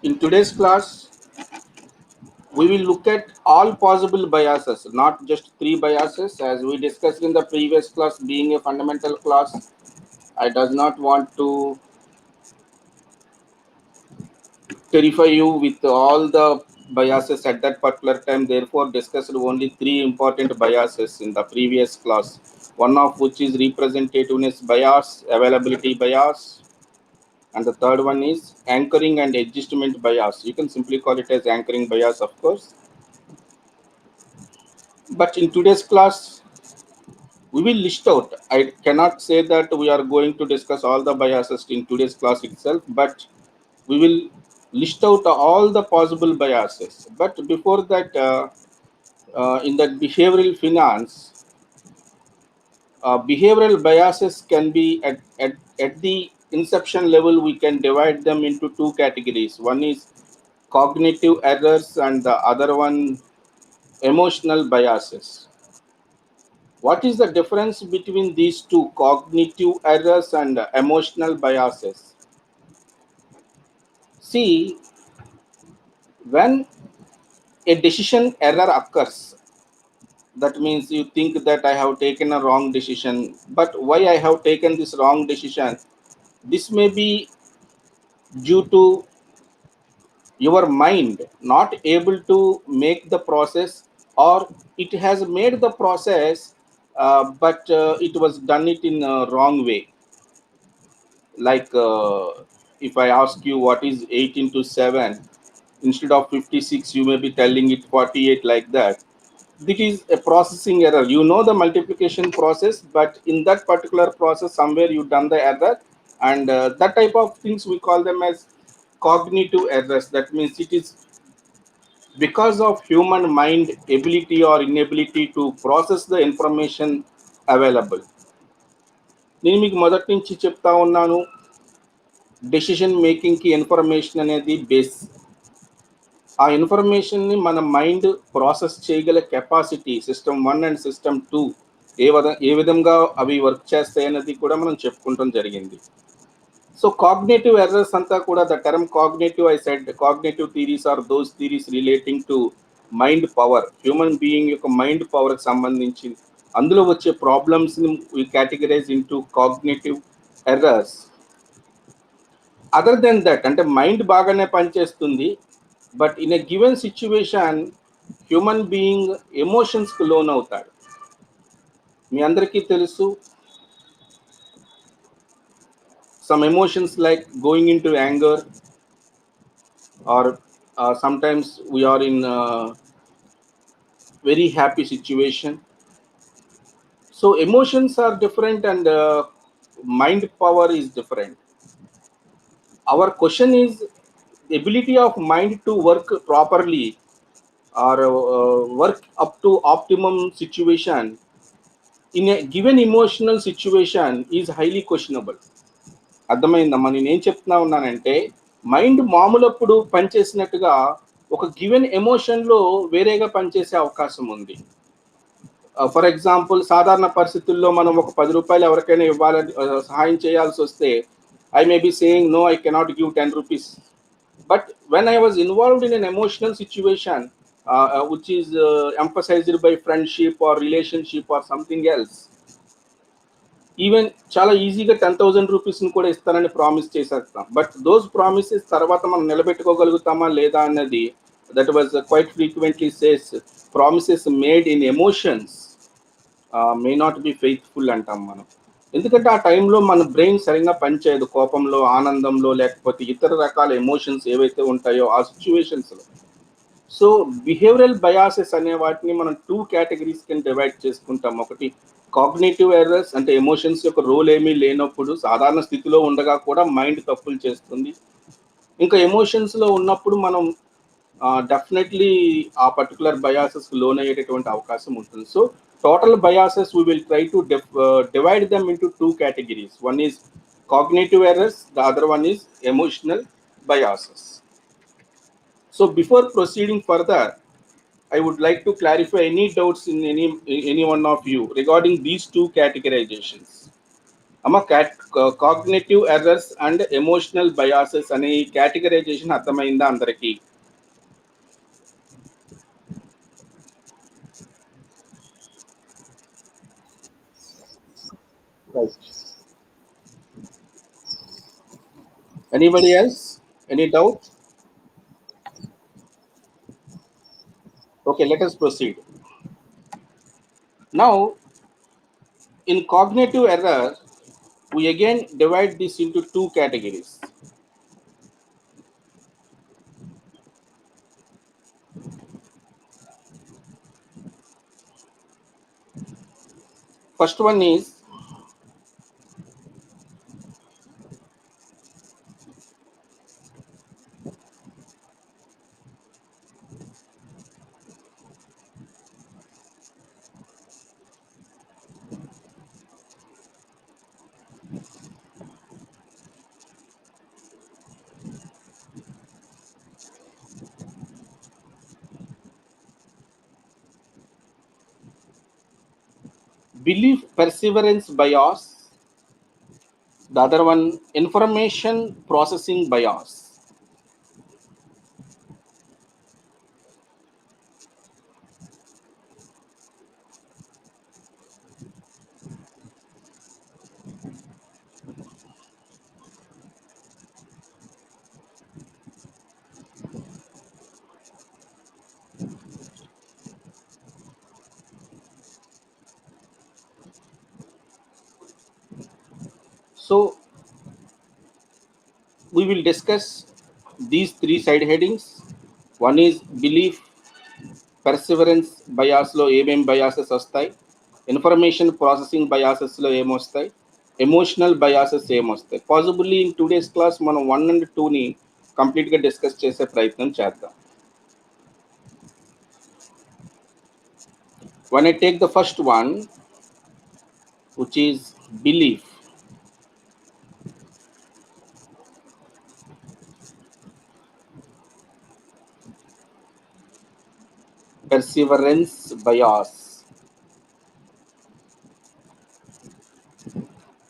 In today's class, we will look at all possible biases, not just three biases. As we discussed in the previous class, being a fundamental class, I does not want to terrify you with all the biases at that particular time. Therefore, discussed only three important biases in the previous class. One of which is representativeness bias, availability bias, and the third one is anchoring and adjustment bias. You can simply call it as anchoring bias, of course. But in today's class, we will list out. I cannot say that we are going to discuss all the biases in today's class itself, but we will list out all the possible biases. But before that, in that behavioral finance, behavioral biases can be at the inception level, we can divide them into two categories. One is cognitive errors, and the other one emotional biases. What is the difference between these two, cognitive errors and emotional biases? See, when a decision error occurs, that means you think that I have taken a wrong decision, but why I have taken this wrong decision? This may be due to your mind not able to make the process, or it has made the process, but it was done it in a wrong way. Like if I ask you what is 8 into 7, instead of 56 you may be telling it 48, like that. This is a processing error. You know the multiplication process, but in that particular process somewhere you done the error, and that type of things we call them as cognitive errors. That means it is because of human mind ability or inability to process the information available. నేను మీకు మొదటి నుంచి చెప్తా ఉన్నాను, decision మేకింగ్కి information అనేది base. ఆ ఇన్ఫర్మేషన్ని మన మైండ్ ప్రాసెస్ చేయగల కెపాసిటీ సిస్టమ్ 1 అండ్ సిస్టమ్ 2 ఏ విధంగా అవి వర్క్ చేస్తాయనేది కూడా మనం చెప్పుకుంటాం జరిగింది. సో కాగ్నేటివ్ ఎర్రర్స్ అంతా కూడా, the term cognitive, I said cognitive theories are those theories relating to mind power, human being యొక్క మైండ్ పవర్కి సంబంధించి అందులో వచ్చే ప్రాబ్లమ్స్ని we categorize into cognitive errors. Other than that, అంటే మైండ్ బాగానే పనిచేస్తుంది, but in a given situation human being ఎమోషన్స్కి లోన్ అవుతాడు. మీ అందరికీ తెలుసు, some emotions like going into anger, or sometimes we are in a very happy situation. So emotions are different, and mind power is different. Our question is the ability of mind to work properly, or work up to optimum situation in a given emotional situation is highly questionable. అర్థమైందమ్మా నేను ఏం చెప్తున్నా ఉన్నానంటే, mind మామూలప్పుడు పనిచేసినట్టుగా ఒక given ఎమోషన్లో వేరేగా పనిచేసే అవకాశం ఉంది. ఫర్ ఎగ్జాంపుల్, సాధారణ పరిస్థితుల్లో మనం ఒక 10 రూపాయలు ఎవరికైనా ఇవ్వాలని, సహాయం చేయాల్సి వస్తే, I may be saying no, I cannot give 10 rupees. But when I was involved in an emotional situation which is emphasised by friendship or relationship or something else, even చాలా ఈజీగా 10,000 రూపీస్ని కూడా ఇస్తానని ప్రామిస్ చేసేస్తాం. బట్ దోస్ ప్రామిసెస్ తర్వాత మనం నిలబెట్టుకోగలుగుతామా లేదా అన్నది, that was quite frequently says promises made in emotions may not be faithful అంటాం మనం. ఎందుకంటే ఆ టైంలో మన బ్రెయిన్ సరిగ్గా పనిచేయదు, కోపంలో, ఆనందంలో, లేకపోతే ఇతర రకాల ఎమోషన్స్ ఏవైతే ఉంటాయో ఆ సిచ్యువేషన్స్లో. సో బిహేవియరల్ బయాసెస్ అనే వాటిని మనం టూ కేటగిరీస్ కింద డివైడ్ చేసుకుంటాం. ఒకటి కాగ్నేటివ్ ఎర్రర్స్, అంటే ఎమోషన్స్ యొక్క రోల్ ఏమీ లేనప్పుడు సాధారణ స్థితిలో ఉండగా కూడా మైండ్ తప్పులు చేస్తుంది. ఇంకా ఎమోషన్స్లో ఉన్నప్పుడు మనం డెఫినెట్లీ ఆ పర్టికులర్ బయాసెస్ లోన్ అయ్యేటటువంటి అవకాశం ఉంటుంది. So total biases we will try to divide them into two categories. One is cognitive errors, the other one is emotional biases. So before proceeding further, I would like to clarify any doubts in any one of you regarding these two categorizations. అమ్మ cognitive errors and emotional biases అనే ఈ categorisation అర్థమైందా అందరికీ? Right. Anybody else? Any doubt? Okay, let us proceed. Now, in cognitive error, we again divide this into two categories. First one is belief perseverance bias. The other one, information processing bias. So, we will discuss these three side headings. One is belief perseverance biasలో ఏమేం biases వస్తాయి, information processing బయాసెస్లో ఏమొస్తాయి, emotional biases ఏమొస్తాయి. Possibly in today's class మనం 1 and 2ని కంప్లీట్గా discuss చేసే ప్రయత్నం చేద్దాం. When I take the first one, which is belief, perseverance bias.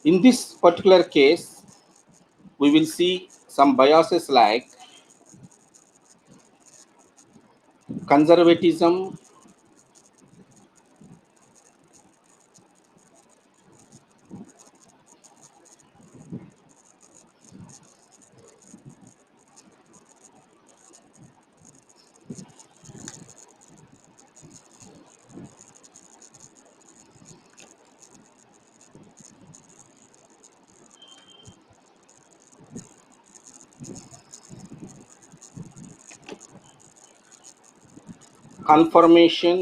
In this particular case, we will see some biases like conservatism, confirmation.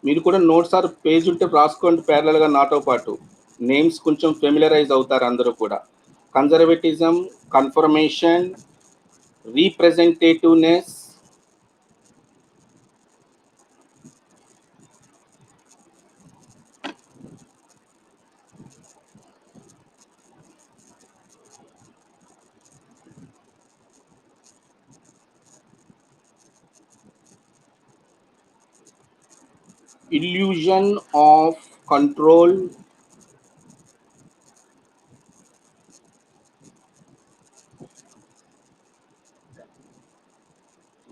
మీరు కూడా notes are page ఉంటే రాసుకోండి ప్యారలల్గా నాతో పాటు. నేమ్స్ కొంచెం ఫెమిలరైజ్ అవుతారు అందరూ కూడా. Conservatism, confirmation, representativeness, illusion of control,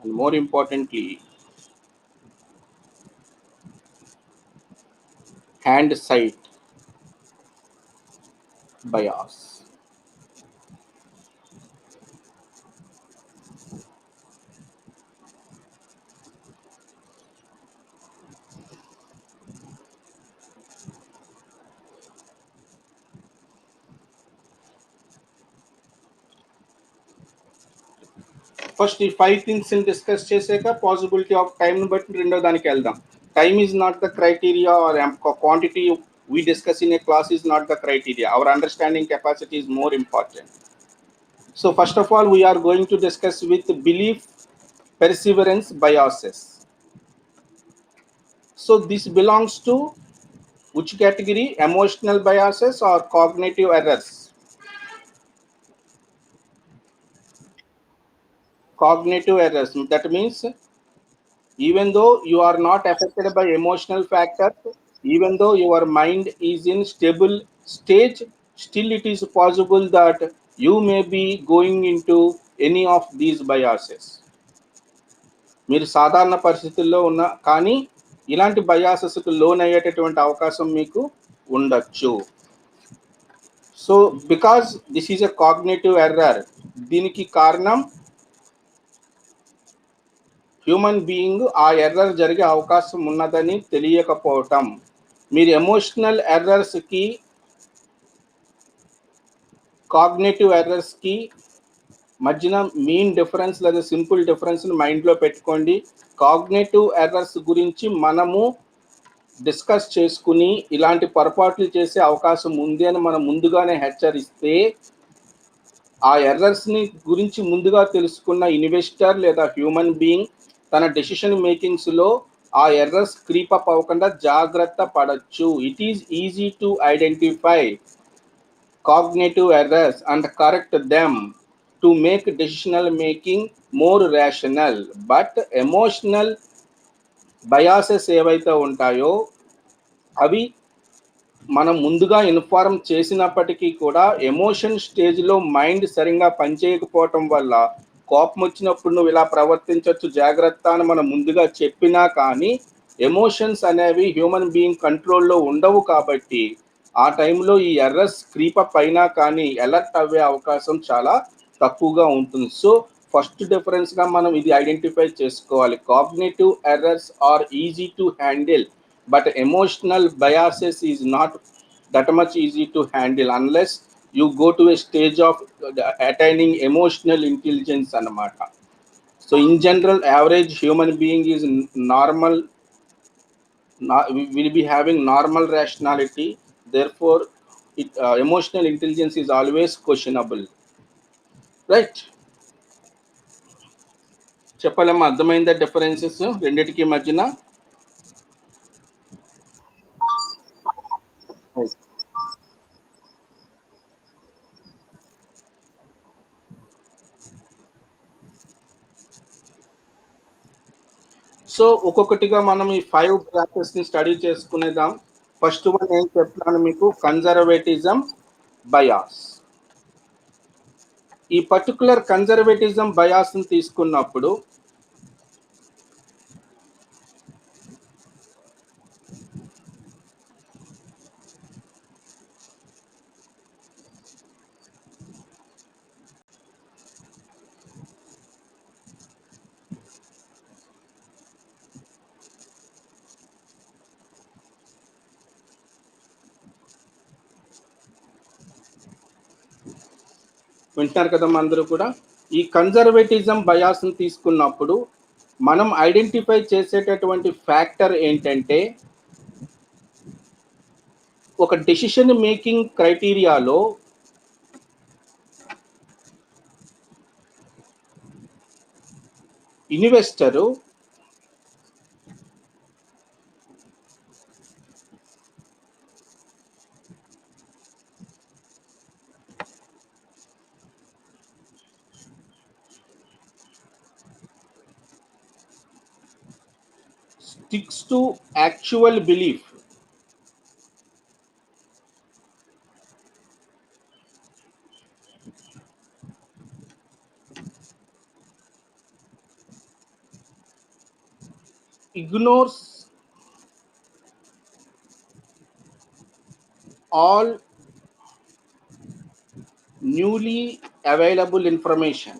and more importantly, hindsight bias. First ఈ 5 థింగ్స్ని డిస్కస్ చేసాక పాసిబిలిటీ ఆఫ్ టైంని బట్టి రెండో దానికి వెళ్దాం. Time is not the criteria or quantity we discuss in a class is not the criteria. Our understanding capacity is more important. So first of all, we are going to discuss with belief perseverance biases. So this belongs to which category? Emotional biases or cognitive errors? Cognitive errors. That means Even though you are not affected by emotional factors, even though your mind is in stable stage, still it is possible that you may be going into any of these biases. మీరు సాధారణ పరిస్థితుల్లో ఉన్న కానీ ఇలాంటి బయాసెస్కు loan అయ్యేటటువంటి అవకాశం మీకు ఉండొచ్చు. So because this is a cognitive error, దీనికి కారణం హ్యూమన్ బీయింగ్ ఆ ఎర్రర్ జరిగే అవకాశం ఉన్నదని తెలియకపోవటం. మీరు ఎమోషనల్ ఎర్రర్స్కి కాగ్నేటివ్ ఎర్రర్స్కి మధ్యన మెయిన్ డిఫరెన్స్ లేదా సింపుల్ డిఫరెన్స్ని మైండ్లో పెట్టుకోండి. కాగ్నేటివ్ ఎర్రర్స్ గురించి మనము డిస్కస్ చేసుకుని ఇలాంటి పొరపాట్లు చేసే అవకాశం ఉంది అని మనం ముందుగానే హెచ్చరిస్తే ఆ ఎర్రర్స్ని గురించి ముందుగా తెలుసుకున్న ఇన్వెస్టర్ లేదా హ్యూమన్ బీయింగ్ తన డెసిషన్ మేకింగ్స్లో ఆ ఎర్రర్స్ క్రీపప్ అవ్వకుండా జాగ్రత్త పడచ్చు. It is easy to identify cognitive errors and correct them to make decisional making more rational. But emotional biases ఏవైతే ఉంటాయో అవి మనం ముందుగా ఇన్ఫార్మ్ చేసినప్పటికీ కూడా ఎమోషన్ స్టేజ్లో మైండ్ సరిగ్గా పనిచేయకపోవటం వల్ల కోపం వచ్చినప్పుడు నువ్వు ఇలా ప్రవర్తించవచ్చు జాగ్రత్త అని మనం ముందుగా చెప్పినా కానీ ఎమోషన్స్ అనేవి హ్యూమన్ బీయింగ్ కంట్రోల్లో ఉండవు. కాబట్టి ఆ టైంలో ఈ ఎర్రర్స్ క్రీపప్ అయినా కానీ అలర్ట్ అవ్వే అవకాశం చాలా తక్కువగా ఉంటుంది. సో ఫస్ట్ డిఫరెన్స్గా మనం ఇది ఐడెంటిఫై చేసుకోవాలి. Cognitive errors are easy to handle, but emotional biases is not that much easy to handle unless you go to a stage of attaining emotional intelligence anamata. So in general average human being is normal, will be having normal rationality, therefore emotional intelligence is always questionable, right? చెప్పలేమా అర్థమైందా differences రెండిటికి మధ్యన? So ఒక్కొక్కటిగా మనం ఈ 5 బ్రాకెట్స్ని study చేసుకునేద్దాం. First one ఏం చెప్తాను మీకు, conservatism bias. ఈ పర్టికులర్ కన్జర్వేటిజం బయాస్ని తీసుకున్నప్పుడు వింటున్నారు కదమ్మా అందరూ కూడా. ఈ కన్జర్వేటిజం బయాస్ని తీసుకున్నప్పుడు మనం ఐడెంటిఫై చేసేటటువంటి ఫ్యాక్టర్ ఏంటంటే ఒక డెసిషన్ మేకింగ్ క్రైటీరియాలో investor sticks to actual belief, ignores all newly available information.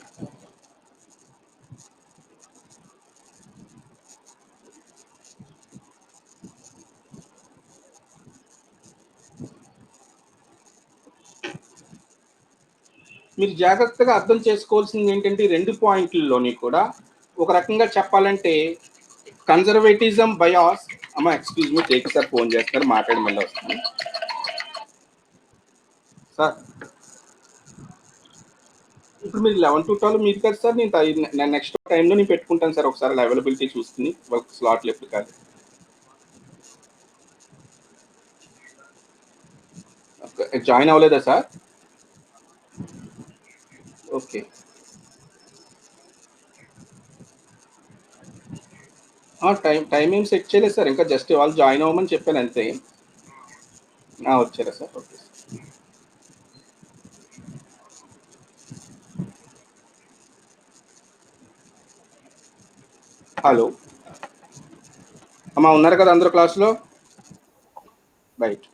మీరు జాగ్రత్తగా అర్థం చేసుకోవాల్సింది ఏంటంటే ఈ రెండు పాయింట్లలోని కూడా ఒక రకంగా చెప్పాలంటే కన్జర్వేటిజం బయాస్. అమ్మ excuse me, take sir phone చేస్తారు, మాట్లాడి మళ్ళీ వస్తాను సార్. ఇప్పుడు మీరు 11 to 12 మీరు కదా సార్, నేను నెక్స్ట్ టైంలో నేను పెట్టుకుంటాను సార్, ఒకసారి అవైలబిలిటీ చూసుకుని వర్క్ స్లాట్లు ఎప్పుడు కాదు. జాయిన్ అవ్వలేదా సార్? ఓకే. టైం ఏం సెట్ చేయలేదు సార్, ఇంకా జస్ట్ వాళ్ళు జాయిన్ అవ్వమని చెప్పాను అంతే. వచ్చారా సార్? ఓకే. హలో అమ్మా, ఉన్నారు కదా అందరూ క్లాస్లో? రైట్.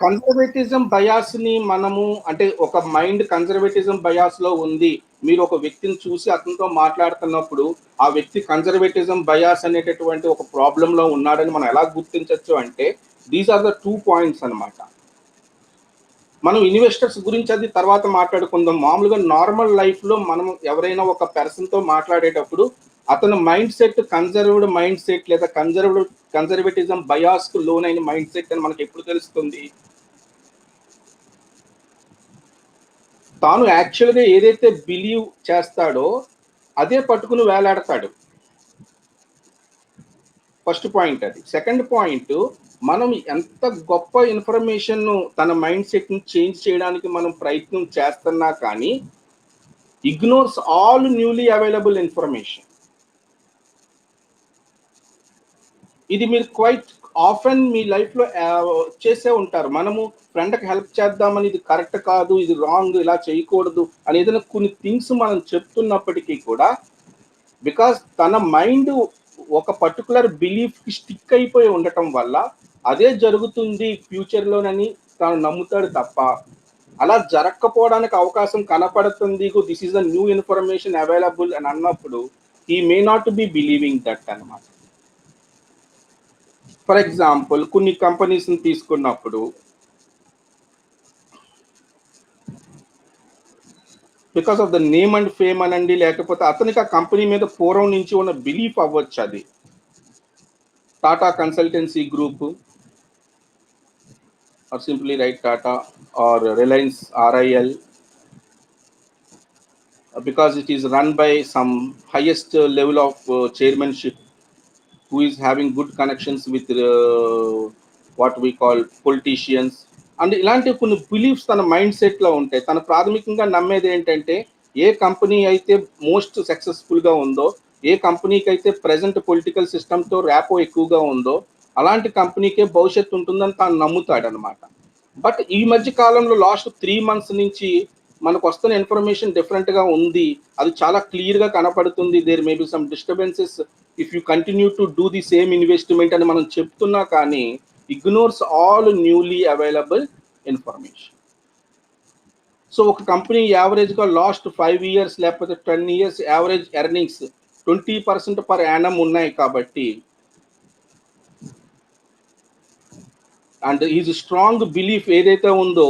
కన్జర్వేటిజం బయాస్ ని మనము, అంటే ఒక మైండ్ కన్జర్వేటిజం బయాస్ లో ఉంది, మీరు ఒక వ్యక్తిని చూసి అతనితో మాట్లాడుతున్నప్పుడు ఆ వ్యక్తి కన్జర్వేటిజం బయాస్ అనేటటువంటి ఒక ప్రాబ్లం లో ఉన్నాడని మనం ఎలా గుర్తించవచ్చు అంటే, దీస్ ఆర్ ద 2 పాయింట్స్ అన్నమాట. మనం ఇన్వెస్టర్స్ గురించి అది తర్వాత మాట్లాడుకుందాం. మామూలుగా నార్మల్ లైఫ్ లో మనం ఎవరైనా ఒక పర్సన్ తో మాట్లాడేటప్పుడు అతని mind set conserved mind set లేదా కన్జర్వేటిజం బయాస్ కు లోనైన మైండ్ సెట్ అని మనకి ఎప్పుడు తెలుస్తుంది? తాను యాక్చువల్గా ఏదైతే బిలీవ్ చేస్తాడో అదే పట్టుకుని వేలాడతాడు. ఫస్ట్ పాయింట్ అది. సెకండ్ పాయింట్, మనం ఎంత గొప్ప ఇన్ఫర్మేషన్ తన మైండ్ సెట్ ని చేంజ్ చేయడానికి మనం ప్రయత్నం చేస్తున్నా కానీ ignores all newly available information. ఇది మీరు క్వైట్ ఆఫెన్ మీ లైఫ్ లో చేసే ఉంటారు. మనము ఫ్రెండ్కి హెల్ప్ చేద్దామని ఇది కరెక్ట్ కాదు, ఇది రాంగ్, ఇలా చేయకూడదు అని ఏదైనా కొన్ని థింగ్స్ మనం చెప్తున్నప్పటికీ కూడా, బికాస్ తన మైండ్ ఒక పర్టికులర్ బిలీఫ్ కి స్టిక్ అయిపోయి ఉండటం వల్ల అదే జరుగుతుంది ఫ్యూచర్ లోనని తాను నమ్ముతాడు తప్ప, అలా జరగకపోవడానికి అవకాశం కనపడుతుంది, this is the new information available అని అన్నప్పుడు he may not be believing that అన్నమాట. ఫర్ ఎగ్జాంపుల్, కొన్ని కంపెనీస్ ని తీసుకున్నప్పుడు because of the name and fame అనండి, లేకపోతే అతనికి ఆ కంపెనీ మీద పూర్వం నుంచి ఉన్న బిలీఫ్ అవ్వచ్చు. అది Tata Consultancy Group, or simply right Tata, or Reliance RIL, because it is run by some highest level of chairmanship who is having good connections with what we call politicians. And ఇలాంటి కొన్ని బిలీఫ్స్ తన mind set లో ఉంటాయి. తను ప్రాథమికంగా నమ్మేది ఏంటంటే, ఏ company అయితే మోస్ట్ సక్సెస్ఫుల్ గా ఉందో, ఏ కంపెనీకి అయితే ప్రెసెంట్ పొలిటికల్ సిస్టమ్ తో ర్యాపో ఎక్కువగా ఉందో అలాంటి కంపెనీకే భవిష్యత్తు ఉంటుందని తాను నమ్ముతాడు అనమాట. బట్ ఈ మధ్య కాలంలో లాస్ట్ 3 months నుంచి మనకు వస్తున్న ఇన్ఫర్మేషన్ డిఫరెంట్ గా ఉంది. అది చాలా క్లియర్ గా కనపడుతుంది. There may be some disturbances if you continue to do the same investment అని మనం చెప్తున్నా కానీ ignores all newly available information. So ఒక కంపెనీ యావరేజ్ గా లాస్ట్ 5 years లేకపోతే 10 years average earnings 20% per annum ఉన్నాయి కాబట్టి, అండ్ ఈజ్ స్ట్రాంగ్ బిలీఫ్ ఏదైతే ఉందో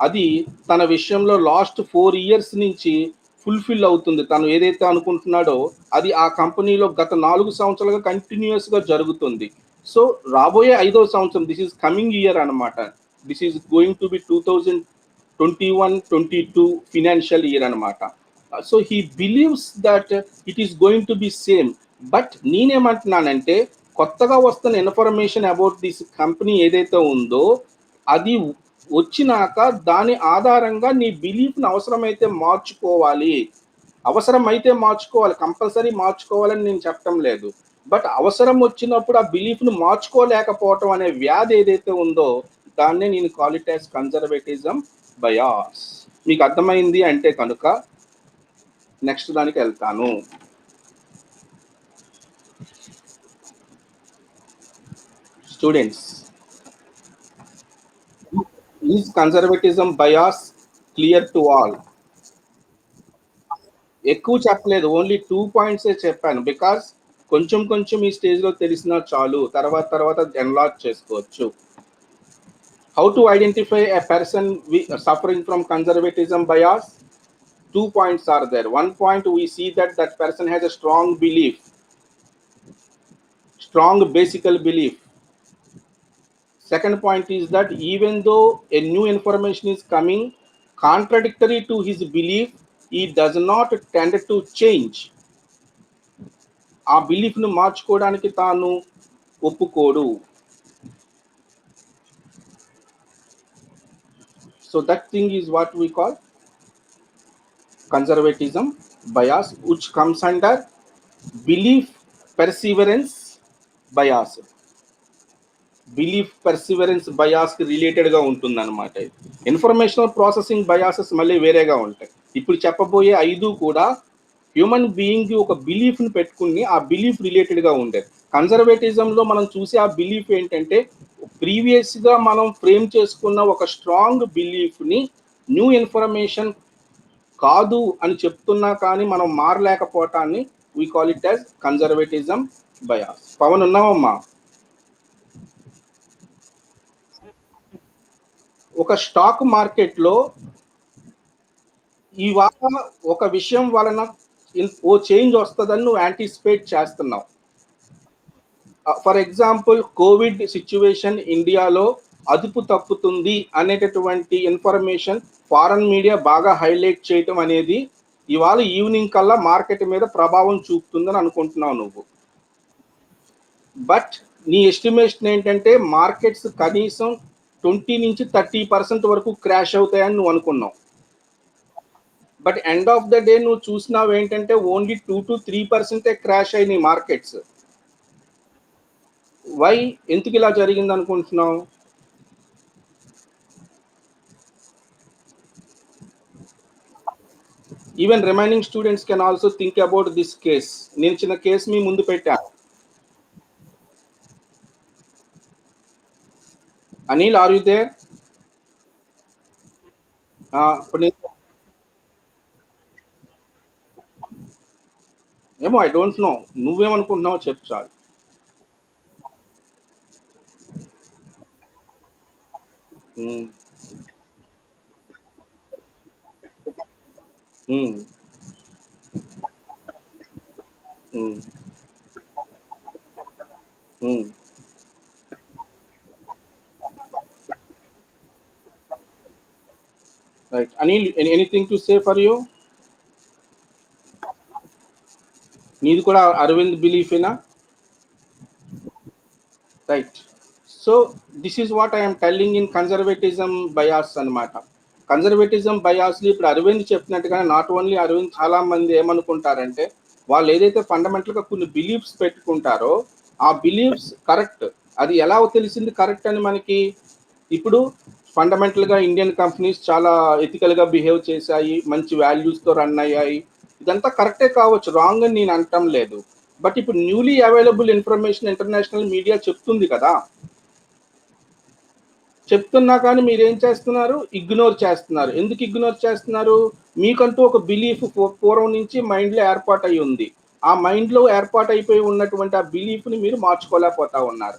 అది తన విషయంలో లాస్ట్ 4 years నుంచి ఫుల్ఫిల్ అవుతుంది. తను ఏదైతే అనుకుంటున్నాడో అది ఆ కంపెనీలో గత 4 సంవత్సరాలుగా కంటిన్యూస్ గా జరుగుతుంది. సో రాబోయే 5వ సంవత్సరం, దిస్ ఈస్ కమింగ్ ఇయర్ అనమాట, this is going to be 2021-22 financial year అనమాట. So he believes that it is going to be same. But నేనేమంటున్నానంటే, కొత్తగా వస్తున్న ఇన్ఫర్మేషన్ అబౌట్ దిస్ కంపెనీ ఏదైతే ఉందో అది వచ్చినాక దాని ఆధారంగా నీ బిలీఫ్ని అవసరమైతే మార్చుకోవాలి. అవసరమైతే మార్చుకోవాలి, కంపల్సరీ మార్చుకోవాలని నేను చెప్పడం లేదు. బట్ అవసరం వచ్చినప్పుడు ఆ బిలీఫ్ను మార్చుకోలేకపోవటం అనే వ్యాధి ఏదైతే ఉందో దాన్నే నేను call it as conservatism bias. మీకు అర్థమైంది అంటే కనుక నెక్స్ట్ దానికి వెళ్తాను. Students, is conservatism bias clear to all? ఎక్కువ చెప్పలేదు, ఓన్లీ 2 points చెప్పాను. బికాస్ కొంచెం కొంచెం ఈ స్టేజ్లో తెలిసినా చాలు, తర్వాత తర్వాత ఎన్లాక్ చేసుకోవచ్చు. How to identify a person suffering from conservatism bias? 2 points are there. One point, we see that that person has a strong belief, strong basic belief. Second point is that even though a new information is coming contradictory to his belief, he does not tend to change. ఆ బిలీఫ్ను మార్చుకోవడానికి తాను ఒప్పుకోడు. So that thing is what we call conservatism bias, which comes under belief perseverance bias, belief perseverance బయాస్కి రిలేటెడ్గా ఉంటుంది అనమాట. Informational processing biases మళ్ళీ వేరేగా ఉంటాయి. ఇప్పుడు చెప్పబోయే 5 కూడా హ్యూమన్ బీయింగ్కి ఒక బిలీఫ్ని పెట్టుకుని ఆ బిలీఫ్ రిలేటెడ్గా ఉండేది. కన్జర్వేటిజంలో మనం చూసే ఆ బిలీఫ్ ఏంటంటే ప్రీవియస్గా మనం ఫ్రేమ్ చేసుకున్న ఒక స్ట్రాంగ్ బిలీఫ్ని న్యూ ఇన్ఫర్మేషన్ కాదు అని చెప్తున్నా కానీ మనం మారలేకపోవటాన్ని we call it as conservatism bias. Pavan ఉన్నామమ్మా? ఒక స్టాక్ మార్కెట్లో ఇవాళ ఒక విషయం వలన ఓ చేంజ్ వస్తుందని నువ్వు యాంటిసిపేట్ చేస్తున్నావు. ఫర్ ఎగ్జాంపుల్ కోవిడ్ సిచ్యువేషన్ ఇండియాలో అదుపు తప్పుతుంది అనేటటువంటి ఇన్ఫర్మేషన్ ఫారెన్ మీడియా బాగా హైలైట్ చేయటం అనేది ఇవాళ ఈవినింగ్ కల్లా మార్కెట్ మీద ప్రభావం చూపుతుందని అనుకుంటున్నావు నువ్వు. బట్ నీ ఎస్టిమేషన్ ఏంటంటే మార్కెట్స్ కనీసం 20 నుంచి 30% వరకు క్రాష్ అవుతాయని నువ్వు అనుకున్నావు. But end of the day నువ్వు చూసినావు ఏంటంటే ఓన్లీ 2 to 3% క్రాష్ అయినాయి మార్కెట్స్. వై? ఎందుకు ఇలా జరిగింది అనుకుంటున్నావు? Even remaining students can also think about this case. నేను చిన్న కేసు మీ ముందు పెట్టాను. Anil, are you there? ఇప్పుడు ఏమో, ఐ డోంట్ నో, నువ్వేమనుకుంటున్నావు చెప్పు చాలు. Um, um, um, um. Right. Anil, anything to say for you? నీది కూడా అరవింద్ బిలీఫేనా? Right. So this is what I'm telling in conservatism bias అనమాట. కన్జర్వేటిజం బయాస్లు ఇప్పుడు అరవింద్ చెప్పినట్టుగా నాట్ ఓన్లీ అరవింద్, చాలా మంది ఏమనుకుంటారంటే వాళ్ళు ఏదైతే ఫండమెంటల్గా కొన్ని బిలీఫ్స్ పెట్టుకుంటారో ఆ బిలీఫ్స్ కరెక్ట్. అది ఎలా తెలిసింది కరెక్ట్ అని మనకి? ఇప్పుడు ఫండమెంటల్గా ఇండియన్ కంపెనీస్ చాలా ఎథికల్గా బిహేవ్ చేశాయి, మంచి వాల్యూస్తో రన్ అయ్యాయి, ఇదంతా కరెక్టే కావచ్చు, రాంగ్ అని నేను అనటం లేదు. బట్ ఇప్పుడు newly available information international media చెప్తుంది కదా, చెప్తున్నా కానీ మీరు ఏం చేస్తున్నారు? ఇగ్నోర్ చేస్తున్నారు. ఎందుకు ఇగ్నోర్ చేస్తున్నారు? మీకంటూ ఒక బిలీఫ్ పూర్వం నుంచి మైండ్లో ఏర్పాటు అయి ఉంది. ఆ మైండ్లో ఏర్పాటు అయిపోయి ఉన్నటువంటి ఆ బిలీఫ్ని మీరు మార్చుకోలేకపోతా ఉన్నారు.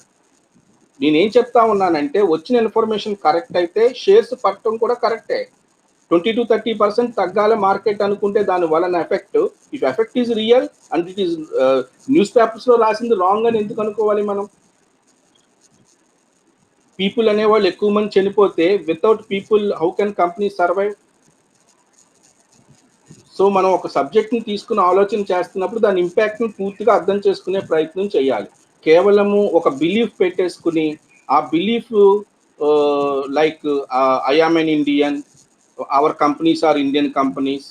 నేనేం చెప్తా ఉన్నానంటే వచ్చిన ఇన్ఫర్మేషన్ కరెక్ట్ అయితే షేర్స్ పట్టడం కూడా కరెక్టే. 20 to 30% తగ్గాలి మార్కెట్ అనుకుంటే దాని వలన effect, if effect is real and it is news పేపర్స్లో రాసింది రాంగ్ అని ఎందుకు అనుకోవాలి మనం? పీపుల్ అనేవాళ్ళు ఎక్కువ మంది చనిపోతే without people how can company survive? So మనం ఒక సబ్జెక్ట్ని తీసుకుని ఆలోచన చేస్తున్నప్పుడు దాని ఇంపాక్ట్ని పూర్తిగా అర్థం చేసుకునే ప్రయత్నం చేయాలి. కేవలము ఒక బిలీఫ్ పెట్టేసుకుని ఆ belief like I am an Indian, our companies are Indian companies,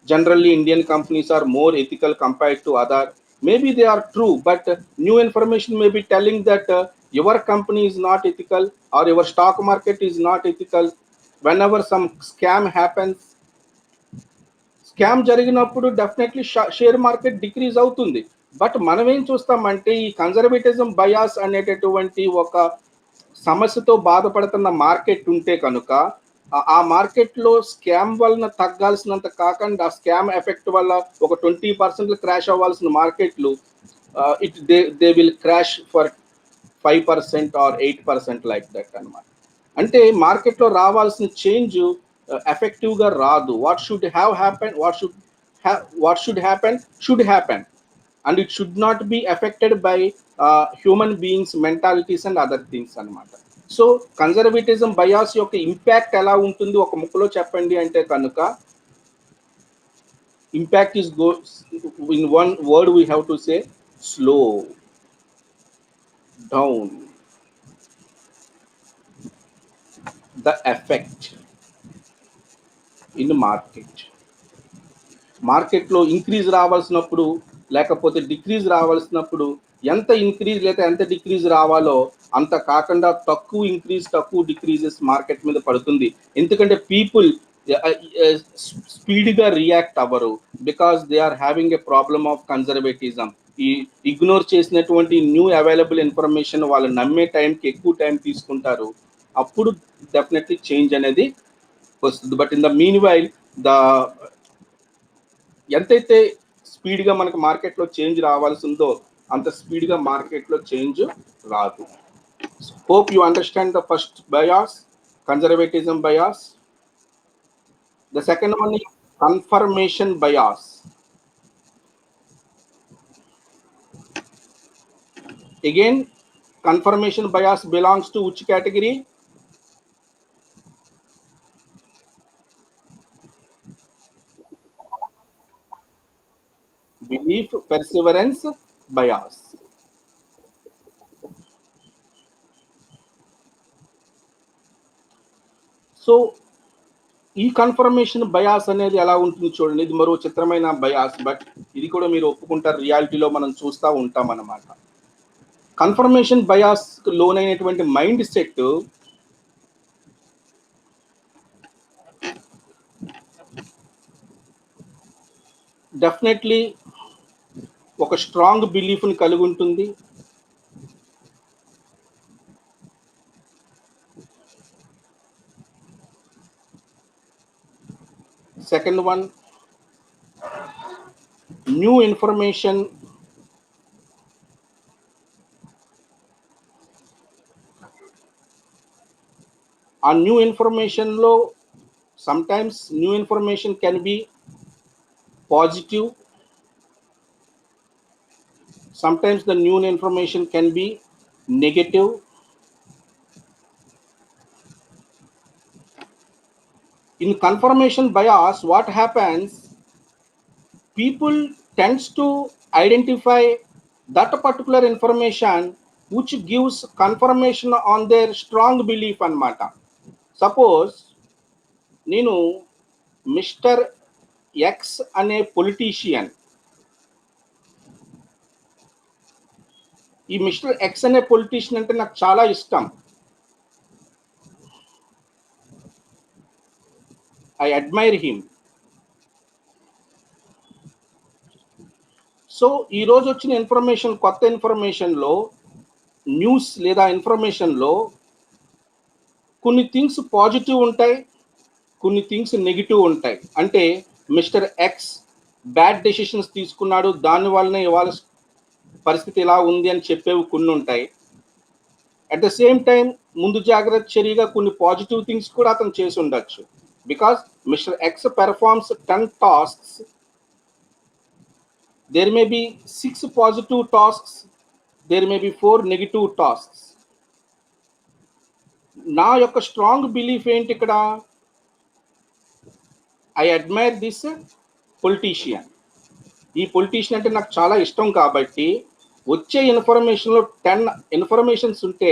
generally Indian companies are more ethical compared to other. Maybe they are true, but new information may be telling that your company is not ethical or your stock market is not ethical. Whenever some scam happens, scam జరిగినప్పుడు definitely share market decrease అవుతుంది. But మనం ఏం చూస్తామంటే ఈ conservatism bias అనేటటువంటి ఒక సమస్యతో బాధపడుతున్న market ఉంటే కనుక ఆ మార్కెట్లో స్కామ్ వలన తగ్గాల్సినంత కాకుండా ఆ స్కామ్ ఎఫెక్ట్ వల్ల ఒక 20% క్రాష్ అవ్వాల్సిన మార్కెట్లు they will crash for 5% or 8% like that అనమాట. అంటే మార్కెట్లో రావాల్సిన చేంజ్ ఎఫెక్టివ్గా రాదు. What should happen should happen and it should not be effected by human beings mentalities and other things అనమాట. సో కన్జర్వేటిజం బయాస్ యొక్క ఇంపాక్ట్ ఎలా ఉంటుంది ఒక ముక్కలో చెప్పండి అంటే కనుక, impact is go in one word we have to say slow down the effect in market. మార్కెట్లో ఇంక్రీజ్ రావాల్సినప్పుడు లేకపోతే డిక్రీజ్ రావాల్సినప్పుడు ఎంత ఇంక్రీజ్ లేదా ఎంత డిక్రీజ్ రావాలో అంత కాకుండా తక్కువ ఇంక్రీజ్ తక్కువ డిక్రీజెస్ మార్కెట్ మీద పడుతుంది. ఎందుకంటే పీపుల్ స్పీడ్గా రియాక్ట్ అవ్వరు, because they are having a problem of conservatism. ఈ ఇగ్నోర్ చేసినటువంటి న్యూ అవైలబుల్ ఇన్ఫర్మేషన్ వాళ్ళు నమ్మే టైంకి ఎక్కువ టైం తీసుకుంటారు. అప్పుడు డెఫినెట్లీ చేంజ్ అనేది వస్తుంది. But in the mean while the ఎంతైతే స్పీడ్గా మనకు మార్కెట్లో చేంజ్ రావాల్సిందో అంత స్పీడ్గా మార్కెట్లో చేంజ్ రాదు. Hope you understand the first bias, conservatism bias. The second one is confirmation bias. Again, confirmation bias belongs to which category? Belief perseverance bias. So ఈ confirmation bias అనేది ఎలా ఉంటుంది చూడండి. ఇది మరో చిత్రమైన బయాస్, బట్ ఇది కూడా మీరు ఒప్పుకుంటారు, రియాలిటీలో మనం చూస్తూ ఉంటాం అన్నమాట. కన్ఫర్మేషన్ బయాస్ లోనైనటువంటి మైండ్ సెట్ డెఫినెట్లీ ఒక స్ట్రాంగ్ బిలీఫ్ని కలిగి ఉంటుంది. సెకండ్ వన్, న్యూ ఇన్ఫర్మేషన్ ఆ న్యూ ఇన్ఫర్మేషన్లో sometimes new information can be positive, sometimes the new information can be negative. In confirmation bias, what happens, people tends to identify that particular information which gives confirmation on their strong belief anamata. Suppose నేను mister X అనే politician, ఈ mister X అనే politician అంటే నాకు చాలా ఇష్టం, I admire him. So ఈరోజు వచ్చిన ఇన్ఫర్మేషన్, కొత్త ఇన్ఫర్మేషన్లో, న్యూస్ లేదా ఇన్ఫర్మేషన్లో కొన్ని థింగ్స్ పాజిటివ్ ఉంటాయి, కొన్ని థింగ్స్ నెగిటివ్ ఉంటాయి. అంటే మిస్టర్ ఎక్స్ బ్యాడ్ డెసిషన్స్ తీసుకున్నాడు, దానివల్లనే ఇవాళ పరిస్థితి ఇలా ఉంది అని చెప్పేవి కొన్ని ఉంటాయి. అట్ ద సేమ్ టైం ముందు జాగ్రత్త చర్యగా కొన్ని పాజిటివ్ థింగ్స్ కూడా అతను చేసి ఉండొచ్చు. Because mister X performs 10 tasks, there may be 6 positive tasks, there may be 4 negative tasks. నా యొక్క స్ట్రాంగ్ బిలీఫ్ ఏంటి ఇక్కడ, ఐ అడ్మైర్ దిస్ పొలిటీషియన్. ఈ పొలిటీషియన్ అంటే నాకు చాలా ఇష్టం కాబట్టి వచ్చే ఇన్ఫర్మేషన్లో 10 ఇన్ఫర్మేషన్స్ ఉంటే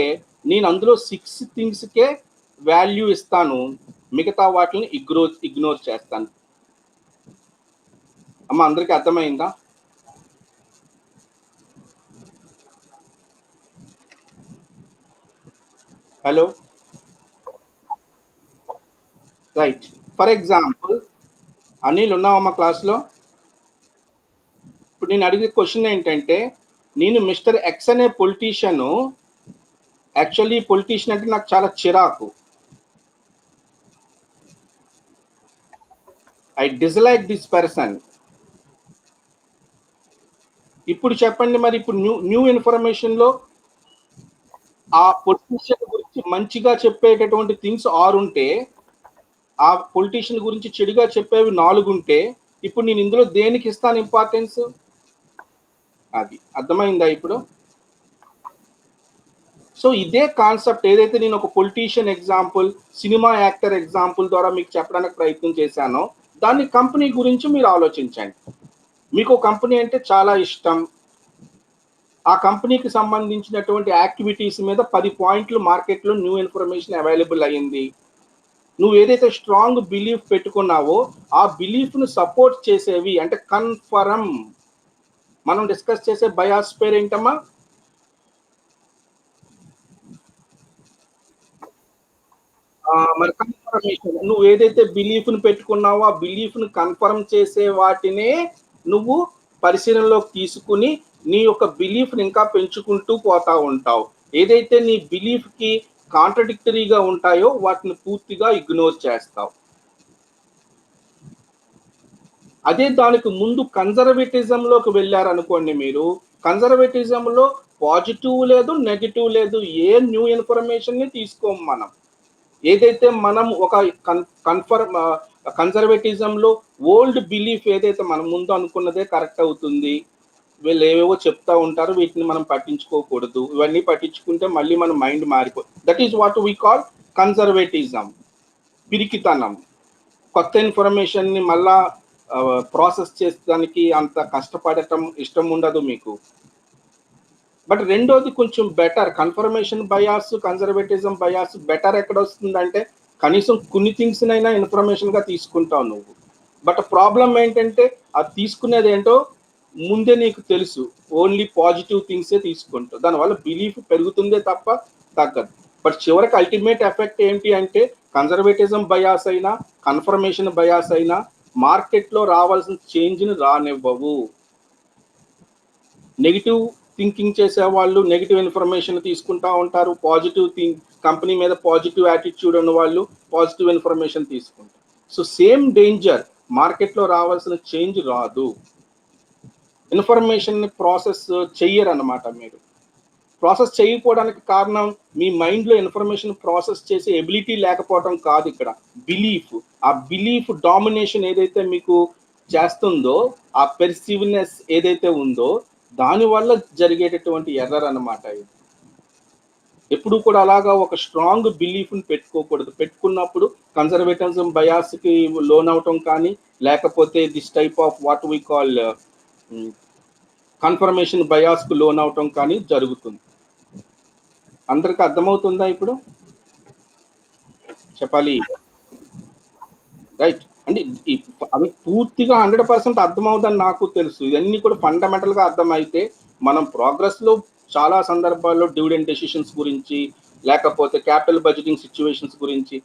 నేను అందులో 6 థింగ్స్కే వాల్యూ ఇస్తాను, మిగతా వాటిని ఇగ్నోర్ చేస్తాను. అమ్మ అందరికీ అర్థమైందా? Hello, right. For example, Anil ఉన్నావమ్మా క్లాస్లో? ఇప్పుడు నేను అడిగే క్వశ్చన్ ఏంటంటే, నేను మిస్టర్ ఎక్స్ అనే పొలిటీషియన్, యాక్చువల్లీ పొలిటీషియన్ అంటే నాకు చాలా చిరాకు, ఐ డిస్లైక్ దిస్ పర్సన్. ఇప్పుడు చెప్పండి, మరి ఇప్పుడు న్యూ ఇన్ఫర్మేషన్లో ఆ పొలిటీషియన్ గురించి మంచిగా చెప్పేటటువంటి థింగ్స్ 6 ఉంటే, ఆ పొలిటీషియన్ గురించి చెడుగా చెప్పేవి 4 ఉంటే, ఇప్పుడు నేను ఇందులో దేనికి ఇస్తాను ఇంపార్టెన్స్? అది అర్థమైందా ఇప్పుడు? సో ఇదే కాన్సెప్ట్ ఏదైతే నేను ఒక politician example, cinema actor example ద్వారా మీకు చెప్పడానికి ప్రయత్నం చేశానో, దాన్ని కంపెనీ గురించి మీరు ఆలోచించండి. మీకు కంపెనీ అంటే చాలా ఇష్టం, ఆ కంపెనీకి సంబంధించినటువంటి యాక్టివిటీస్ మీద 10 పాయింట్లు మార్కెట్లో న్యూ ఇన్ఫర్మేషన్ అవైలబుల్ అయ్యింది. నువ్వు ఏదైతే స్ట్రాంగ్ బిలీఫ్ పెట్టుకున్నావో ఆ బిలీఫ్ను సపోర్ట్ చేసేవి అంటే కన్ఫర్మ్, మనం డిస్కస్ చేసే బయాస్ పేరు ఏంటమ్మా? మరి కన్ఫర్మేషన్ నువ్వు ఏదైతే బిలీఫ్‌ని పెట్టుకున్నావో, ఆ బిలీఫ్‌ని కన్ఫర్మ్ చేసే వాటినే నువ్వు పరిశీలనలోకి తీసుకొని, నీ యొక్క బిలీఫ్‌ని ఇంకా పెంచుకుంటూ పోతా ఉంటావు. ఏదైతే నీ బిలీఫ్‌కి కాంట్రడిక్టరీగా ఉంటాయో వాటిని పూర్తిగా ఇగ్నోర్ చేస్తావు. అదే దానికి ముందు కన్జర్వేటిజంలోకి వెళ్లారనుకోండి మీరు, కన్జర్వేటిజంలో పాజిటివ్ లేదు, నెగెటివ్ లేదు. ఏ న్యూ ఇన్ఫర్మేషన్‌ని తీసుకోము మనం. ఏదైతే మనం ఒక కన్ఫర్మ్ కన్జర్వేటిజంలో ఓల్డ్ బిలీఫ్ ఏదైతే మనం ముందు అనుకున్నదే కరెక్ట్ అవుతుంది. వీళ్ళు ఏవేవో చెప్తా ఉంటారు. వీటిని మనం పట్టించుకోకూడదు. ఇవన్నీ పట్టించుకుంటే మళ్ళీ మన mind that is what we call conservatism. పిరికితనం. కొత్త ఇన్ఫర్మేషన్‌ని మళ్ళా ప్రాసెస్ చేసేదానికి అంత కష్టపడటం ఇష్టం ఉండదు మీకు. బట్ రెండోది కొంచెం better. Confirmation bias, conservatism bias better ఎక్కడొస్తుందంటే, కనీసం కొన్ని థింగ్స్‌నైనా ఇన్ఫర్మేషన్‌గా తీసుకుంటావు నువ్వు. బట్ ప్రాబ్లమ్ ఏంటంటే, అది తీసుకునేదేంటో ముందే నీకు తెలుసు. ఓన్లీ పాజిటివ్ థింగ్సే తీసుకుంటావు. దానివల్ల బిలీఫ్ పెరుగుతుందే తప్ప తగ్గదు. బట్ చివరికి అల్టిమేట్ ఎఫెక్ట్ ఏంటి అంటే, కన్జర్వేటిజం బయాస్ అయినా, కన్ఫర్మేషన్ బయాస్ అయినా మార్కెట్‌లో రావాల్సిన చేంజ్‌ని రానివ్వవు. నెగెటివ్ థింకింగ్ చేసేవాళ్ళు నెగెటివ్ ఇన్ఫర్మేషన్ తీసుకుంటా ఉంటారు. పాజిటివ్ కంపెనీ మీద పాజిటివ్ యాటిట్యూడ్ ఉన్న వాళ్ళు పాజిటివ్ ఇన్ఫర్మేషన్ తీసుకుంటారు. So same danger. మార్కెట్లో రావాల్సిన చేంజ్ రాదు. ఇన్ఫర్మేషన్ ప్రాసెస్ చెయ్యరన్నమాట మీరు. ప్రాసెస్ చేయకపోవడానికి కారణం మీ మైండ్లో ఇన్ఫర్మేషన్ ప్రాసెస్ చేసే ఎబిలిటీ లేకపోవడం కాదు ఇక్కడ. బిలీఫ్. ఆ బిలీఫ్ డామినేషన్ ఏదైతే మీకు చేస్తుందో, ఆ పెర్సివ్‌నెస్ ఏదైతే ఉందో, దానివల్ల జరిగేటటువంటి ఎర్రర్ అన్నమాట ఇది. ఎప్పుడు కూడా అలాగా ఒక స్ట్రాంగ్ బిలీఫ్‌ని పెట్టుకోకూడదు. పెట్టుకున్నప్పుడు కన్జర్వేటిజం బయాస్‌కి లోనవ్వటం కానీ, లేకపోతే this type of what we call confirmation బయాస్‌కు లోనవ్వటం కానీ జరుగుతుంది. అందరికి అర్థమవుతుందా ఇప్పుడు? చెప్పాలి. రైట్. అంటే అవి పూర్తిగా 100% అర్థమవుదని నాకు తెలుసు. ఇవన్నీ కూడా ఫండమెంటల్‌గా అర్థమైతే, మనం ప్రోగ్రెస్‌లో చాలా సందర్భాల్లో డివిడెండ్ డెసిషన్స్ గురించి, లేకపోతే క్యాపిటల్ బడ్జెటింగ్ సిట్యుయేషన్స్ గురించి,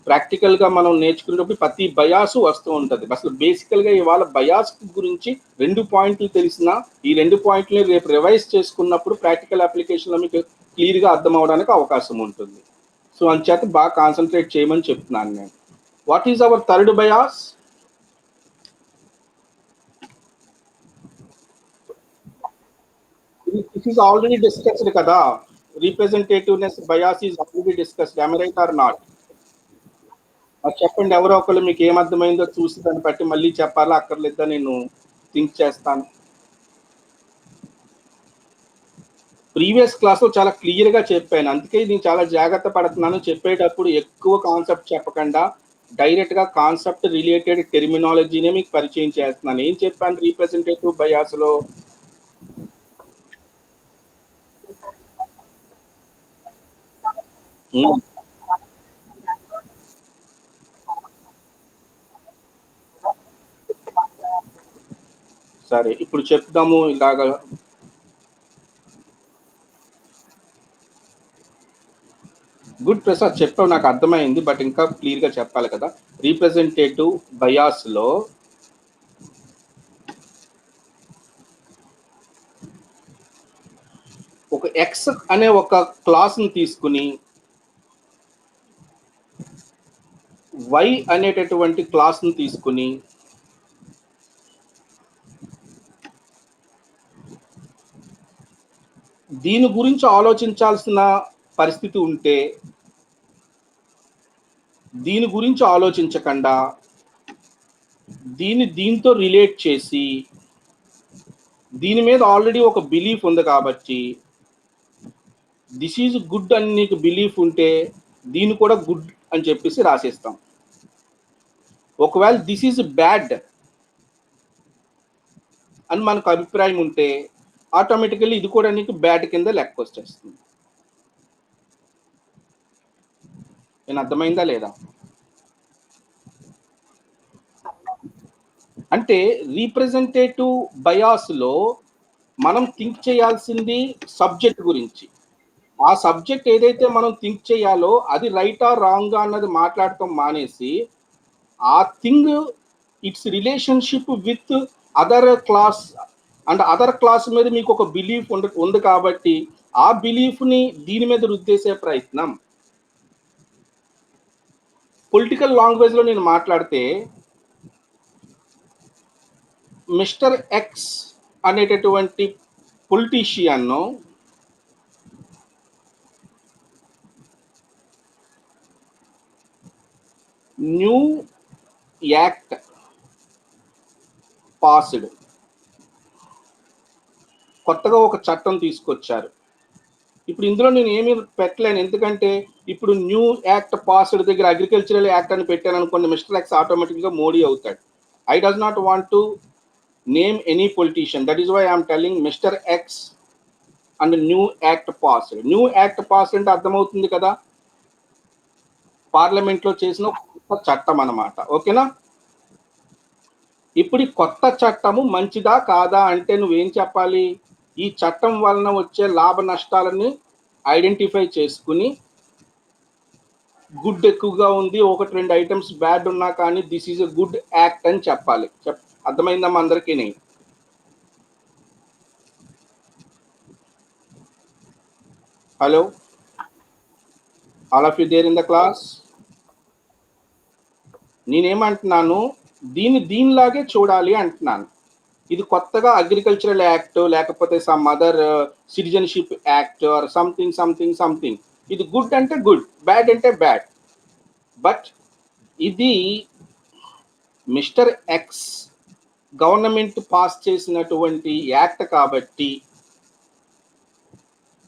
ప్రాక్టికల్‌గా మనం నేర్చుకునేటప్పుడు ప్రతి బయాసు వస్తూ ఉంటది. అసలు బేసికల్‌గా ఇవాళ బయాస్ గురించి 2 పాయింట్లు తెలిసినా, ఈ 2 పాయింట్‌లని రేపు రివైజ్ చేసుకున్నప్పుడు ప్రాక్టికల్ అప్లికేషన్‌లో మీకు క్లియర్‌గా అర్థమవ్వడానికి అవకాశం ఉంటుంది. సో, అంచేత బాగా కాన్సంట్రేట్ చేయమని చెప్తున్నాను నేను. What is our third bias? This is already discussed kada. Representativeness bias is already discussed. Am I right or not? చెప్పండి ఎవరో ఒకళ్ళు మీకు ఏమర్థమైందో చూసి దాన్ని బట్టి మళ్ళీ చెప్పాలా అక్కర్లేదా నేను థింక్ చేస్తాను. ప్రీవియస్ క్లాస్‌లో చాలా క్లియర్‌గా చెప్పాను. అందుకే నేను చాలా జాగ్రత్త పడుతున్నాను. చెప్పేటప్పుడు ఎక్కువ కాన్సెప్ట్ చెప్పకుండా డైరెక్ట్‌గా కాన్సెప్ట్ రిలేటెడ్ టెర్మినాలజీనే మీకు పరిచయం చేస్తున్నాను. ఏం చెప్పాను రిప్రజెంటేటివ్ బయాస్‌లో? హ్మ్. సరే. ఇప్పుడు చెప్దాము ఇలాగా. గుడ్ ప్రసాద్ చెప్పావు నాకు అర్థమైంది. బట్ ఇంకా క్లియర్‌గా చెప్పాలి కదా! రిప్రజెంటేటివ్ బయాస్‌లో ఒక ఎక్స్ అనే ఒక క్లాస్‌ని తీసుకొని వై అనేటటువంటి క్లాస్‌ని తీసుకొని దీని గురించి ఆలోచించాల్సిన పరిస్థితి ఉంటే, దీని గురించి ఆలోచించకుండా దీంతో రిలేట్ చేసి దీని మీద ఆల్రెడీ ఒక బిలీఫ్ ఉంది కాబట్టి దిస్ ఈజ్ గుడ్ అని నీకు బిలీఫ్ ఉంటే దీన్ని కూడా గుడ్ అని చెప్పేసి రాసేస్తాం. ఒకవేళ దిస్ ఈజ్ బ్యాడ్ అని మనకు అభిప్రాయం ఉంటే ఆటోమేటికల్లీ ఇది కూడా నీకు బ్యాడ్ కింద లెక్క వచ్చేస్తుంది. నేను అర్థమైందా లేదా? అంటే రీప్రజెంటేటివ్ బయాస్‌లో మనం థింక్ చేయాల్సింది సబ్జెక్ట్ గురించి. ఆ సబ్జెక్ట్ ఏదైతే మనం థింక్ చేయాలో అది రైటా రాంగా అన్నది మాట్లాడటం మానేసి ఆ thing it's relationship with other class and other class మీద మీకు ఒక బిలీఫ్ ఉంది కాబట్టి ఆ బిలీఫ్ని దీని మీద రుద్దేసే ప్రయత్నం. పొలిటికల్ లాంగ్వేజ్లో నేను మాట్లాడితే మిస్టర్ ఎక్స్ అనేటటువంటి పొలిటీషియన్ను న్యూ యాక్ట్ పాస్డ్, కొత్తగా ఒక చట్టం తీసుకొచ్చారు. ఇప్పుడు ఇందులో నేను ఏమీ పెట్టలేను, ఎందుకంటే ఇప్పుడు న్యూ యాక్ట్ పాస్డ్ దగ్గర అగ్రికల్చరల్ యాక్ట్ అని పెట్టాను అనుకోండి, మిస్టర్ ఎక్స్ ఆటోమేటిక్గా మోడీ అవుతాడు. I does not want to name any politician, that is why I'm telling mister X and new act passed. New act passed అంటే అర్థమవుతుంది కదా, పార్లమెంట్లో చేసిన కొత్త చట్టం అన్నమాట. ఓకేనా? ఇప్పుడు ఈ కొత్త చట్టము మంచిదా కాదా అంటే నువ్వేం చెప్పాలి? ఈ చట్టం వలన వచ్చే లాభ నష్టాలని ఐడెంటిఫై చేసుకుని, గుడ్ ఎక్కువగా ఉంది, ఒకటి రెండు ఐటమ్స్ బ్యాడ్ ఉన్నా కానీ this is a good act అని చెప్పాలి. అర్థమైందమ్మా అందరికీ? Hello, all of you there in the class? నేనేమంటున్నాను, దీనిలాగే చూడాలి అంటున్నాను. ఇది కొత్తగా అగ్రికల్చరల్ యాక్ట్ లేకపోతే some other citizenship act or something, ఇది గుడ్ అంటే గుడ్, బ్యాడ్ అంటే బ్యాడ్. బట్ ఇది మిస్టర్ ఎక్స్ గవర్నమెంట్ పాస్ చేసినటువంటి యాక్ట్ కాబట్టి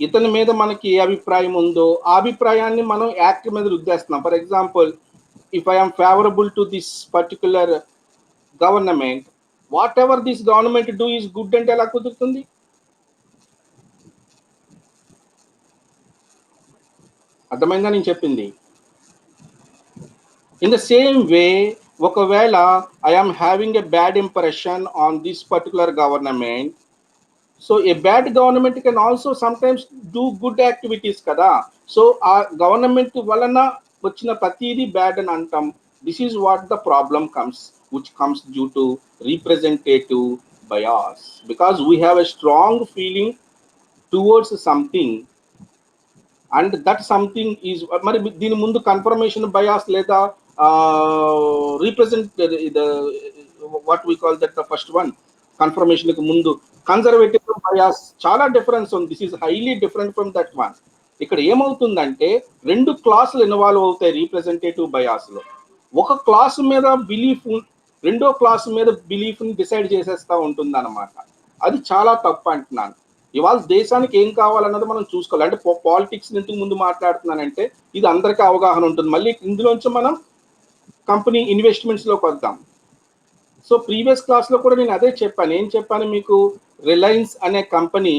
ఇతని మీద మనకి ఏ అభిప్రాయం ఉందో ఆ అభిప్రాయాన్ని మనం యాక్ట్ మీద రుద్దేస్తున్నాం. For example, if I am favorable to this particular government, whatever this government do is good అంటే ఎలా కుదురుతుంది? అర్థమైందా నేను చెప్పింది? ఇన్ ద సేమ్ వే, ఒకవేళ I am having a bad impression on this particular government, so a bad government can also sometimes do good activities కదా. So ఆ government వలన వచ్చిన ప్రతిదీ బ్యాడ్ అని అంటాం. This is what the problem comes, which comes due to representative bias, because we have a strong feeling towards something and that something is మరి దీని ముందు కన్ఫర్మేషన్ బయాస్ లేదా represent what we call that the first one, confirmation కి ముందు conservative bias చాలా difference ఉంది. This is highly different from that one. ఇక్కడ ఏమవుతుందంటే రెండు క్లాసులు ఇన్వాల్వ్ అవుతాయి రీప్రజెంటేటివ్ బయాస్ లో. ఒక క్లాసు మీద బిలీఫ్ రెండో క్లాసు మీద బిలీఫ్ ని డిసైడ్ చేసేస్తా ఉంటుంది అనమాట. అది చాలా తప్పు అంటున్నాను. ఇవాళ దేశానికి ఏం కావాలన్నది మనం చూసుకోవాలి. అంటే పాలిటిక్స్ ఇంతకు ముందు మాట్లాడుతున్నానంటే ఇది అందరికీ అవగాహన ఉంటుంది. మళ్ళీ ఇందులోంచి మనం కంపెనీ ఇన్వెస్ట్మెంట్స్ లోకి వద్దాం. సో ప్రీవియస్ క్లాస్ లో కూడా నేను అదే చెప్పాను. ఏం చెప్పాను మీకు? రిలయన్స్ అనే కంపెనీ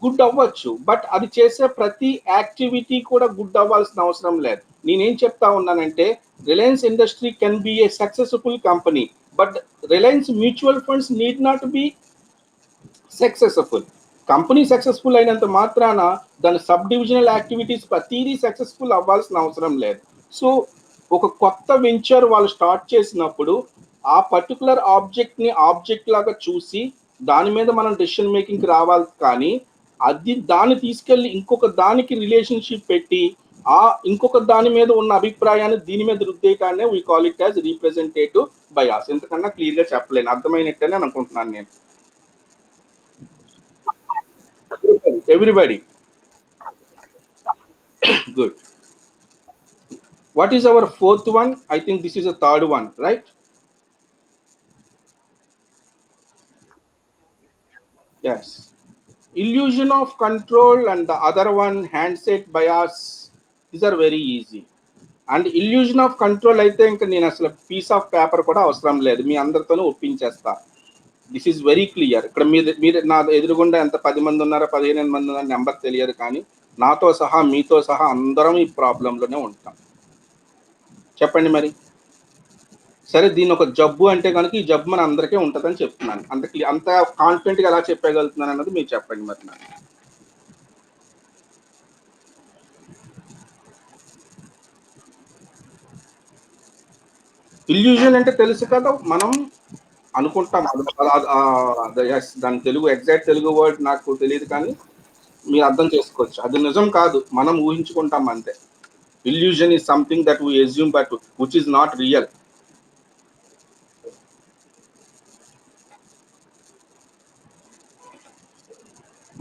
గుడ్ అవ్వచ్చు, బట్ అది చేసే ప్రతి యాక్టివిటీ కూడా గుడ్ అవ్వాల్సిన అవసరం లేదు. నేనేం చెప్తా ఉన్నానంటే Reliance industry can be a successful company, but Reliance mutual funds need not be successful. Company successful అయినంత మాత్రాన దాని సబ్ డివిజనల్ యాక్టివిటీస్ ప్రతిదీ సక్సెస్ఫుల్ అవ్వాల్సిన అవసరం లేదు. సో ఒక కొత్త వెంచర్ వాళ్ళు స్టార్ట్ చేసినప్పుడు ఆ పర్టికులర్ ఆబ్జెక్ట్ని ఆబ్జెక్ట్ లాగా చూసి దాని మీద మనం డెసిషన్ మేకింగ్కి రావాలి. కానీ అది దాన్ని తీసుకెళ్ళి ఇంకొక దానికి రిలేషన్షిప్ పెట్టి ఆ ఇంకొక దాని మీద ఉన్న అభిప్రాయాన్ని దీని మీద రుద్దేయటాన్ని we call it as representative bias. ఎంతకన్నా క్లియర్గా చెప్పలేను, అర్థమైనట్టేనే అనుకుంటున్నాను నేను. Everybody. Good. What is our fourth one? I think this is a third one, right? Yes. Illusion of control and the other one handset bias. These are very easy. And illusion of control అయితే ఇంకా నేను అసలు piece of paper కూడా అవసరం లేదు, మీ అందరితోనూ ఒప్పించేస్తా. This is very clear. ఇక్కడ మీరు నా ఎదురుగుండా ఎంత 10 మంది ఉన్నారో 15 మంది ఉన్నారో నెంబర్ తెలియదు, కానీ నాతో సహా మీతో సహా అందరం ఈ ప్రాబ్లంలోనే ఉంటాం. చెప్పండి మరి. సరే, దీని ఒక జబ్బు అంటే కనుక ఈ జబ్బు మన అందరికీ ఉంటుందని చెప్తున్నాను. అంత కాన్ఫిడెంట్గా ఎలా చెప్పగలుగుతున్నాను అన్నది మీరు చెప్పండి మరి నాకు. ఇల్యూజన్ అంటే తెలుసు కదా, మనం అనుకుంటాం. దాని తెలుగు ఎగ్జాక్ట్ తెలుగు వర్డ్ నాకు తెలియదు, కానీ మీరు అర్థం చేసుకోవచ్చు. అది నిజం కాదు, మనం ఊహించుకుంటాం అంతే. Illusion is something that we assume but which is not real.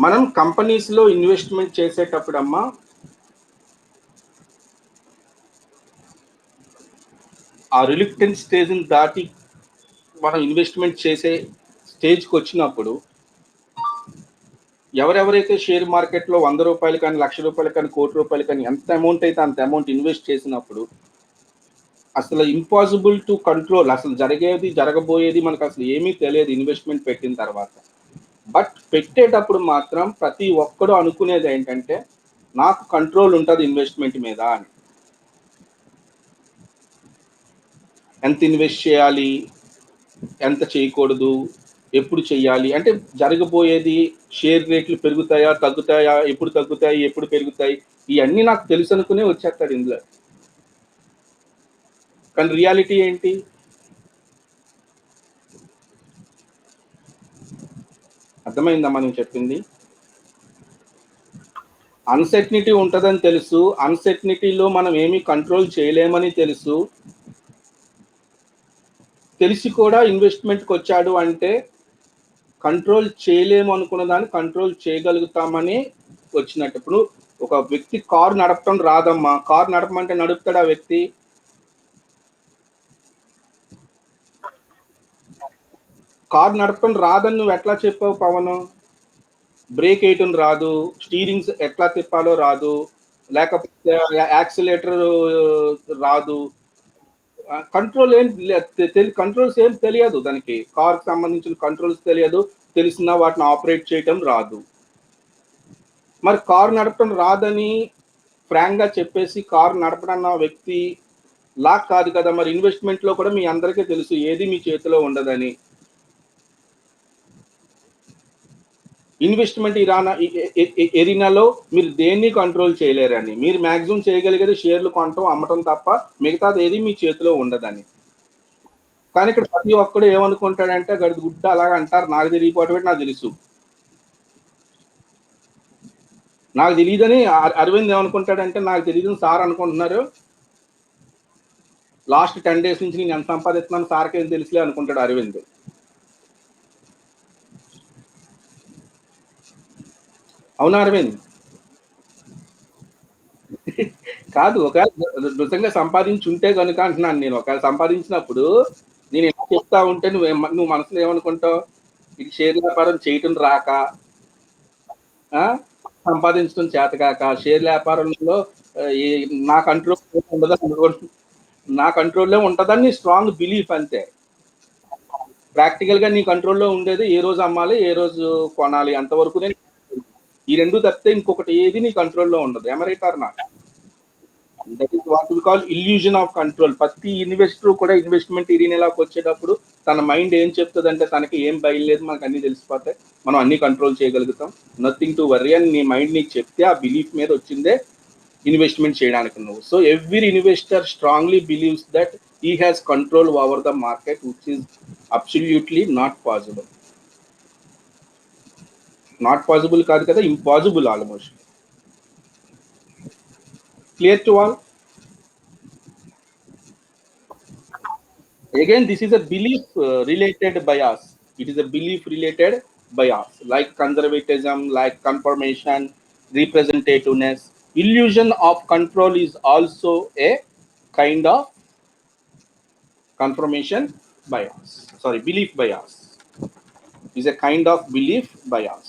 మనం కంపెనీస్ లో ఇన్వెస్ట్మెంట్ చేసేటప్పుడు అమ్మా, ఆ రిలిక్టెంట్ స్టేజ్ని దాటి మనం ఇన్వెస్ట్మెంట్ చేసే స్టేజ్కి వచ్చినప్పుడు, ఎవరెవరైతే షేర్ మార్కెట్లో ₹100 కానీ, ₹1,00,000 కానీ, ₹1,00,00,000 కానీ, ఎంత అమౌంట్ అయితే అంత అమౌంట్ ఇన్వెస్ట్ చేసినప్పుడు, అసలు ఇంపాసిబుల్ టు కంట్రోల్. అసలు జరగబోయేది మనకు అసలు ఏమీ తెలియదు ఇన్వెస్ట్మెంట్ పెట్టిన తర్వాత. బట్ పెట్టేటప్పుడు మాత్రం ప్రతి ఒక్కడు అనుకునేది ఏంటంటే, నాకు కంట్రోల్ ఉంటుంది ఇన్వెస్ట్మెంట్ మీద అని. ఎంత ఇన్వెస్ట్ చేయాలి, ఎంత చేయకూడదు, ఎప్పుడు చెయ్యాలి, అంటే జరగబోయేది, షేర్ రేట్లు పెరుగుతాయా తగ్గుతాయా, ఎప్పుడు తగ్గుతాయి ఎప్పుడు పెరుగుతాయి, ఇవన్నీ నాకు తెలుసు అనుకునే వచ్చేస్తాడు ఇందులో. కానీ రియాలిటీ ఏంటి? అర్థమైందా మనం చెప్పింది? అన్సర్టనిటీ ఉంటుందని తెలుసు, అన్సర్టనిటీలో మనం ఏమీ కంట్రోల్ చేయలేమని తెలుసు, తెలిసి కూడా ఇన్వెస్ట్మెంట్కి వచ్చాడు అంటే కంట్రోల్ చేయలేము అనుకున్న దాన్ని కంట్రోల్ చేయగలుగుతామని వచ్చినట్టు. ఇప్పుడు ఒక వ్యక్తి కారు నడపడం రాదమ్మా, కారు నడపమంటే నడుపుతాడు ఆ వ్యక్తి? కారు నడపడం రాదని నువ్వు ఎట్లా చెప్పావు పవన్? బ్రేక్ వేయటం రాదు, స్టీరింగ్స్ ఎట్లా తిప్పాలో రాదు, లేకపోతే యాక్సిలేటర్ రాదు, కంట్రోల్ ఏం కంట్రోల్స్ ఏం తెలియదు దానికి, కార్కి సంబంధించిన కంట్రోల్స్ తెలియదు, తెలిసిన వాటిని ఆపరేట్ చేయటం రాదు. మరి కారు నడపడం రాదని ఫ్రాంక్ గా చెప్పేసి కారు నడపడన్న వ్యక్తి లాక్ కాదు కదా. మరి ఇన్వెస్ట్మెంట్ లో కూడా మీ అందరికీ తెలుసు ఏది మీ చేతిలో ఉండదని. ఇన్వెస్ట్మెంట్ ఎరినాలో మీరు దేన్ని కంట్రోల్ చేయలేరని. మీరు మాక్సిమం చేయగలిగేది షేర్లు కొనటం అమ్మటం తప్ప మిగతాది ఏది మీ చేతిలో ఉండదని. కానీ ఇక్కడ ప్రతి ఒక్కడు ఏమనుకుంటాడంటే, గడి గుడ్డ అలాగ అంటారు, నాకు తెలియకపోవటం నాకు తెలుసు, నాకు తెలియదని. అరవింద్ ఏమనుకుంటాడంటే, నాకు తెలియదని సార్ అనుకుంటున్నారు, లాస్ట్ 10 days నుంచి నేను ఎంత సంపాదిస్తున్నాను సార్కి ఏం తెలుసులే అనుకుంటాడు అరవింద్. అవునా అరవింద్? కాదు, ఒకవేళ నిజంగా సంపాదించి ఉంటే కనుక అంటున్నాను నేను, ఒకవేళ సంపాదించినప్పుడు నేను ఎలా చెప్తా ఉంటే నువ్వు మనసులో ఏమనుకుంటావు? ఇది షేర్ వ్యాపారం చేయటం రాక, సంపాదించడం చేతకాక, షేర్ వ్యాపారంలో నా కంట్రోల్ ఉండదు, నా కంట్రోల్లో ఉంటుందని స్ట్రాంగ్ బిలీఫ్ అంతే. ప్రాక్టికల్ గా నీ కంట్రోల్లో ఉండేది ఏ రోజు అమ్మాలి, ఏ రోజు కొనాలి, అంతవరకు ఈ రెండు తప్పితే ఇంకొకటి ఏది నీ కంట్రోల్లో ఉండదు. ఎమరైతారు నాకు. That is what we call illusion of control. ప్రతి ఇన్వెస్టర్ కూడా ఇన్వెస్ట్మెంట్ ఇరీనేలాకి వచ్చేటప్పుడు తన మైండ్ ఏం చెప్తుంది అంటే, తనకి ఏం బయలులేదు, మనకు అన్ని తెలిసిపోతాయి, మనం అన్ని కంట్రోల్ చేయగలుగుతాం, నథింగ్ టు వర్రీ అని నీ మైండ్ నీకు చెప్తే ఆ బిలీఫ్ మీద వచ్చిందే ఇన్వెస్ట్మెంట్ చేయడానికి నువ్వు. So every investor strongly believes that he has control over the market, which is absolutely not possible. Not possible కాదు కదా, impossible almost. Clear to all? Again, this is a belief related bias. It is a belief related bias, like conservatism, like confirmation, representativeness. Illusion of control is also a kind of confirmation bias. Sorry, belief bias is a kind of belief bias.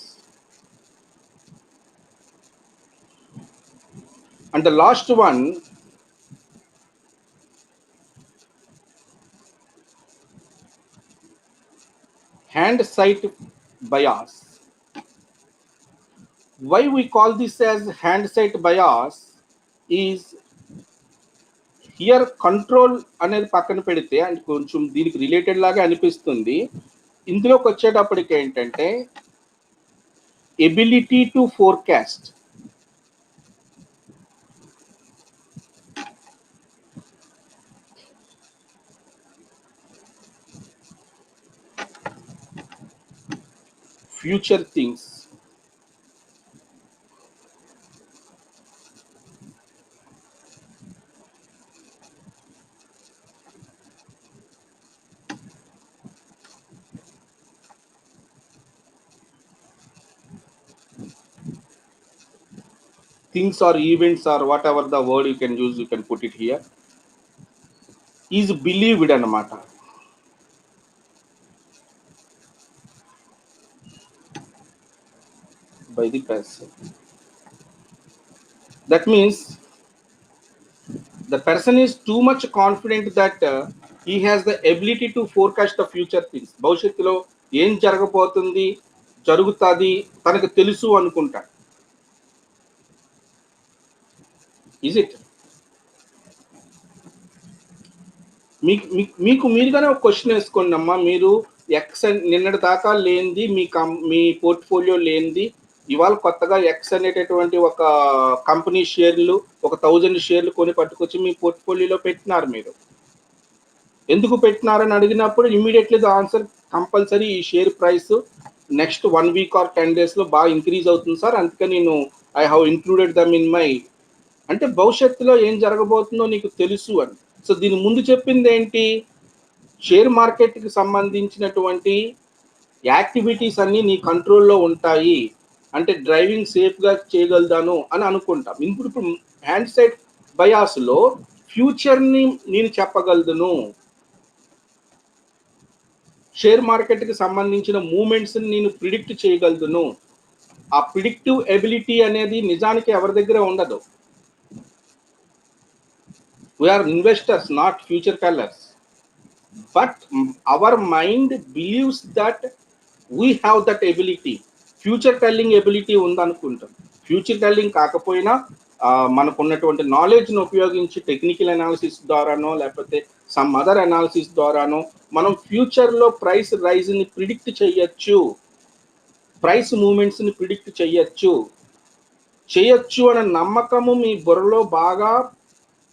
And the last one, hindsight bias. Why we call this as hindsight bias is, here control అనేది పక్కన పెడితే and కొంచెం దీనికి related లాగా అనిపిస్తుంది, ఇందులోకి వచ్చేటప్పటికి ఏంటంటే ability to forecast. future things. Things or events or whatever the word you can use, you can put it here, is believed అన్నమాట. By the person. That means the person is too much confident that he has the ability to forecast the future things. భవిష్యత్తులో ఏం జరగబోతుంది, జరుగుతుంది తనకు తెలుసు అనుకుంటాడు. Is it? మీకు మీరుగానే ఒక క్వశ్చన్ వేసుకోండి అమ్మా. మీరు ఎక్స్ నిన్నటి దాకా లేనిది మీ పోర్ట్ఫోలియో లేనిది ఇవాళ కొత్తగా ఎక్స్ అనేటటువంటి ఒక కంపెనీ షేర్లు, ఒక 1000 షేర్లు కొని పట్టుకొచ్చి మీ పోర్ట్ఫోలియోలో పెట్టినారు. మీరు ఎందుకు పెట్టినారని అడిగినప్పుడు ఇమీడియట్లీ ద ఆన్సర్ కంపల్సరీ ఈ share price next 1 week or 10 డేస్లో బాగా ఇంక్రీజ్ అవుతుంది సార్, అందుకే నేను I have included them in my. అంటే భవిష్యత్తులో ఏం జరగబోతుందో నీకు తెలుసు అని. సో దీని ముందు చెప్పింది ఏంటి? షేర్ మార్కెట్కి సంబంధించినటువంటి యాక్టివిటీస్ అన్నీ నీ కంట్రోల్లో ఉంటాయి, అంటే డ్రైవింగ్ సేఫ్గా చేయగలుగుతాను అని అనుకుంటాం. ఇప్పుడు హ్యాండ్ సైడ్ బయాస్లో ఫ్యూచర్ని నేను చెప్పగలను, షేర్ మార్కెట్కి సంబంధించిన మూమెంట్స్ని నేను ప్రిడిక్ట్ చేయగలుగును. ఆ ప్రిడిక్టివ్ ఎబిలిటీ అనేది నిజానికి ఎవరి దగ్గర ఉండదు. We are investors, not future tellers. But our mind believes that we have that ability. Future telling ability ఉందనుకుంటాం. ఫ్యూచర్ టెల్లింగ్ కాకపోయినా మనకున్నటువంటి నాలెడ్జ్ను ఉపయోగించి టెక్నికల్ అనాలిసిస్ ద్వారానో లేకపోతే సమ్ అదర్ అనాలిసిస్ ద్వారానో మనం ఫ్యూచర్లో ప్రైస్ రైజ్ని ప్రిడిక్ట్ చేయొచ్చు, ప్రైస్ మూమెంట్స్ని ప్రిడిక్ట్ చేయొచ్చు అనే నమ్మకము మీ బుర్రలో బాగా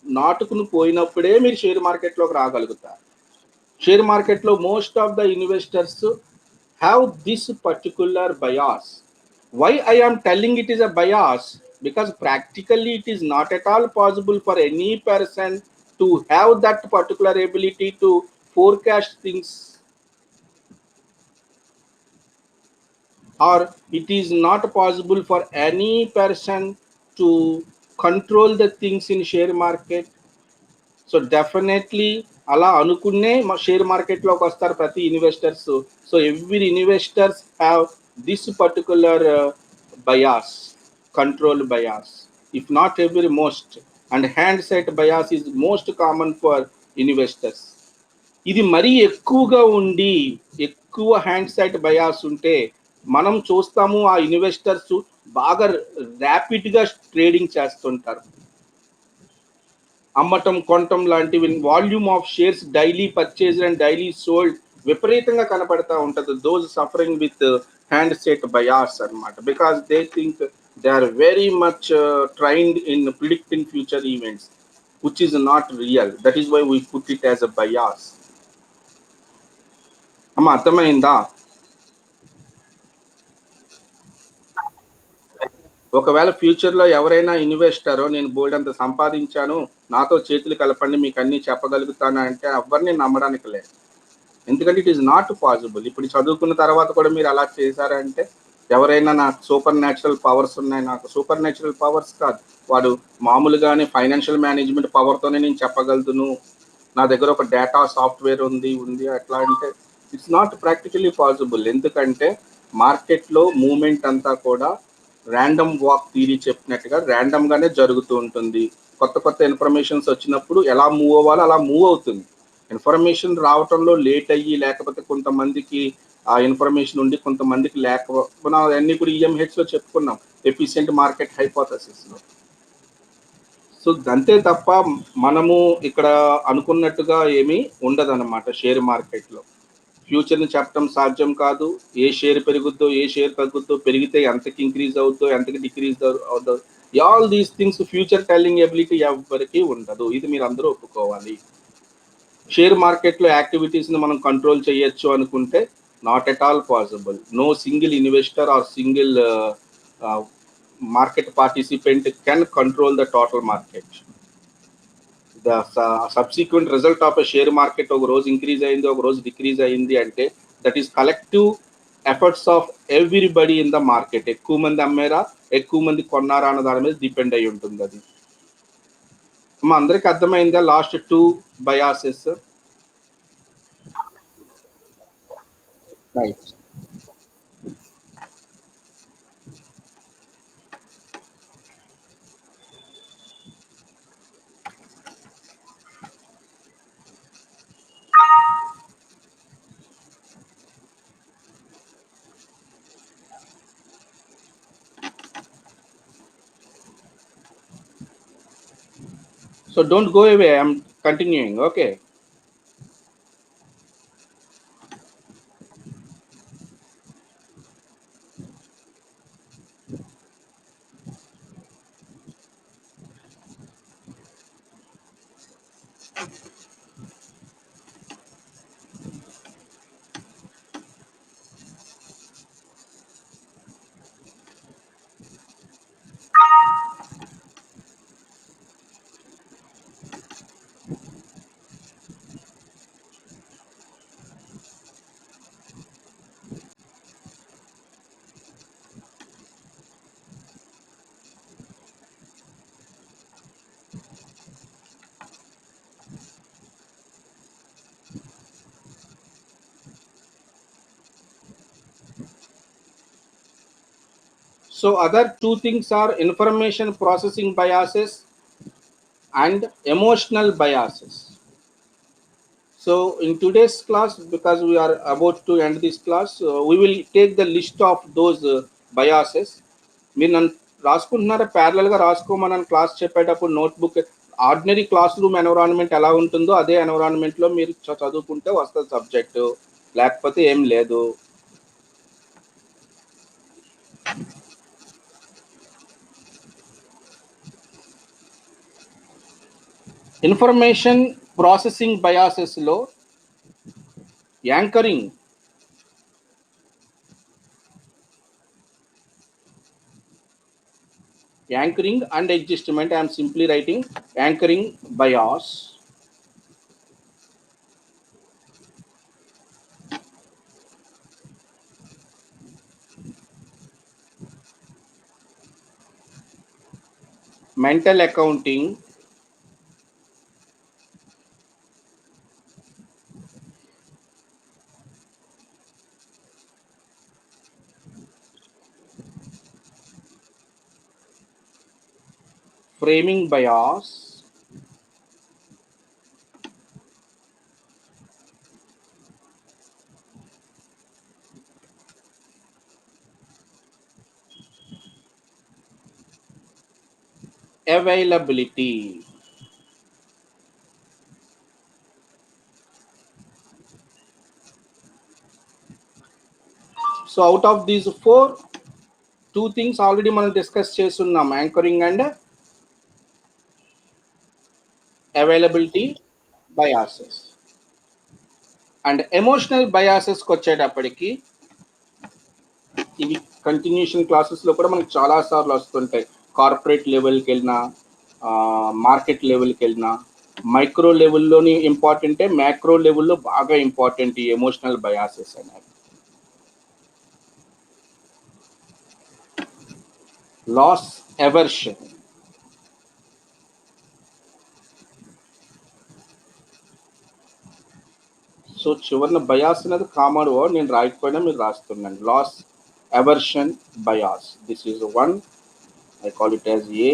నాటుకుని పోయినప్పుడే మీరు షేర్ మార్కెట్లోకి రాగలుగుతారు. షేర్ మార్కెట్లో most of the investors have this particular bias. Why I am telling it is a bias? Because practically it is not at all possible for any person to have that particular ability to forecast things, or it is not possible for any person to control the things in share market. So definitely అలా అనుకునే share మార్కెట్లోకి వస్తారు ప్రతి investors. So every investors have this particular bias, control bias, if not every most. And hand set bias is most common for investors. ఇది మరీ ఎక్కువగా ఉండి ఎక్కువ హ్యాండ్ సెట్ బయాస్ ఉంటే మనం చూస్తాము ఆ ఇన్వెస్టర్స్ బాగా ర్యాపిడ్గా ట్రేడింగ్ చేస్తుంటారు. అమ్మటం కొనటం లాంటివి, volume of shares daily purchase and daily sold విపరీతంగా కనపడతా ఉంటుంది. Those suffering with hindsight bias అనమాట. Because they think they are very much trained in predicting future events which is not real. That is why we put it as a bias. అమ్మ అర్థమైందా? ఒకవేళ ఫ్యూచర్లో ఎవరైనా ఇన్వెస్టరో నేను బోల్డ్ అంత సంపాదించాను, నాతో చేతులు కలపండి మీకు అన్నీ చెప్పగలుగుతాను అంటే ఎవరిని నమ్మడానికి లేదు. ఎందుకంటే ఇట్ ఈస్ నాట్ పాసిబుల్. ఇప్పుడు చదువుకున్న తర్వాత కూడా మీరు అలా చేశారంటే ఎవరైనా నాకు సూపర్ న్యాచురల్ పవర్స్ ఉన్నాయి, నాకు సూపర్ న్యాచురల్ పవర్స్ కాదు, వాడు మామూలుగానే ఫైనాన్షియల్ మేనేజ్మెంట్ పవర్తోనే నేను చెప్పగలుగుతాను, నా దగ్గర ఒక డేటా సాఫ్ట్వేర్ ఉంది అట్లా అంటే ఇట్స్ నాట్ ప్రాక్టికలీ పాసిబుల్. ఎందుకంటే మార్కెట్లో మూమెంట్ అంతా కూడా ర్యాండమ్ వాక్ థియరీ చెప్పినట్టుగా ర్యాండమ్గానే జరుగుతూ ఉంటుంది. కొత్త ఇన్ఫర్మేషన్స్ వచ్చినప్పుడు ఎలా మూవ్ అవ్వాలో అలా మూవ్ అవుతుంది. ఇన్ఫర్మేషన్ రావటంలో లేట్ అయ్యి లేకపోతే కొంతమందికి ఆ ఇన్ఫర్మేషన్ ఉండి కొంతమందికి లేకపోయినా అన్నీ కూడా ఈఎంహెచ్లో చెప్పుకున్నాం, ఎఫిషియెంట్ మార్కెట్ హైపోథసిస్లో. సో అంతే తప్ప మనము ఇక్కడ అనుకున్నట్టుగా ఏమీ ఉండదన్నమాట షేర్ మార్కెట్లో. ఫ్యూచర్ని చెప్పడం సాధ్యం కాదు. ఏ షేర్ పెరుగుద్దో ఏ షేర్ తగ్గుద్దో, పెరిగితే ఎంతకి ఇంక్రీజ్ అవుద్దో ఎంతకి డిక్రీజ్ అవుద్దో, all these things future telling ability ఎవరికి ఉండదు. ఇది మీరు అందరూ ఒప్పుకోవాలి. షేర్ మార్కెట్లో యాక్టివిటీస్ని మనం కంట్రోల్ చేయొచ్చు అనుకుంటే Not at all possible. No single investor or single market participant can control the total market. The subsequent result of a share market ఒక రోజు ఇంక్రీజ్ అయింది, ఒక రోజు డిక్రీజ్ అయింది అంటే that is collective efforts of everybody in the market. ఎక్కువ మంది అమ్మారా, ఎక్కువ మంది కొన్నారా అన్న దాని మీద డిపెండ్ అయి ఉంటుంది అది. మా అందరికి అర్థమైందా last 2 biases? Right. So don't go away. I'm continuing. Okay. So other two things are information processing biases and emotional biases. So in today's class, because we are about to end this class, we will take the list of those biases. మీరు నన్ను రాసుకుంటున్నారా? ప్యారలల్గా రాసుకోమని class చెప్పేటప్పుడు notebook ordinary class room environment ఎలా ఉంటుందో అదే ఎన్విరాన్మెంట్లో మీరు చదువుకుంటే వస్తుంది సబ్జెక్టు, లేకపోతే ఏం లేదు. ఇన్ఫర్మేషన్ ప్రాసెసింగ్ బయాసెస్లో anchoring, and adjustment. I am simply writing anchoring bias. Mental accounting, framing bias, availability. So out of these four, two things already మనం డిస్కస్ చేస్తున్నాం, anchoring and availability biases. And emotional బయాసెస్కి వచ్చేటప్పటికి ఇవి continuation క్లాసెస్లో కూడా మనకు చాలాసార్లు వస్తుంటాయి. కార్పొరేట్ లెవెల్కి వెళ్ళినా, మార్కెట్ లెవెల్కి వెళ్ళినా, మైక్రో లెవెల్లోని ఇంపార్టెంటే, మ్యాక్రో లెవెల్లో బాగా ఇంపార్టెంట్ ఈ ఎమోషనల్ బయాసెస్ అనేవి. Loss aversion. సో చివరిన బయాస్ అనేది కామన్ వర్డ్, నేను రాయకపోయినా మీరు రాస్తున్నాను. Loss aversion bias, this is one. I call it as A.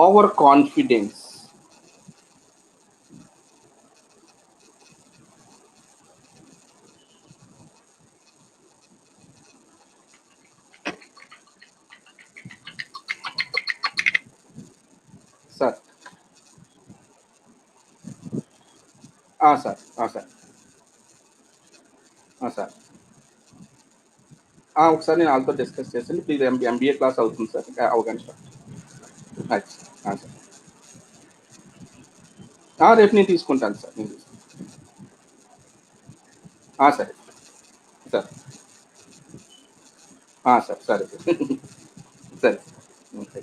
Overconfidence. Sir. Sir. Sir. Sir. ఒకసారి నేను వాళ్ళతో డిస్కస్ చేస్తాను. ప్లీజ్ ఎంబీఏ క్లాస్ అవుతుంది సార్, అవగాహన సార్. రేపు నేను తీసుకుంటాను సార్, నేను తీసుకుంటాను. సరే సార్. సార్ సరే సరే. ఓకే.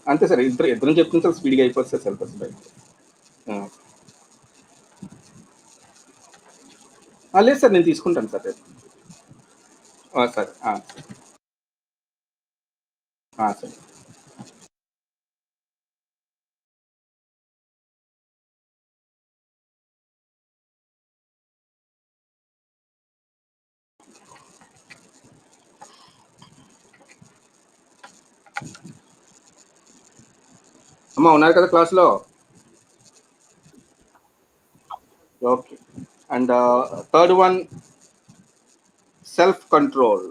అంతే సార్, ఇద్దరం చెప్తుంది సార్, స్పీడ్గా అయిపోతుంది సార్ సిలబస్ బయట. లేదు సార్, నేను తీసుకుంటాను సార్ రేపు. సార్ సరే. అమ్మ ఉన్నారు కదా క్లాస్లో? Okay. And third one, self control.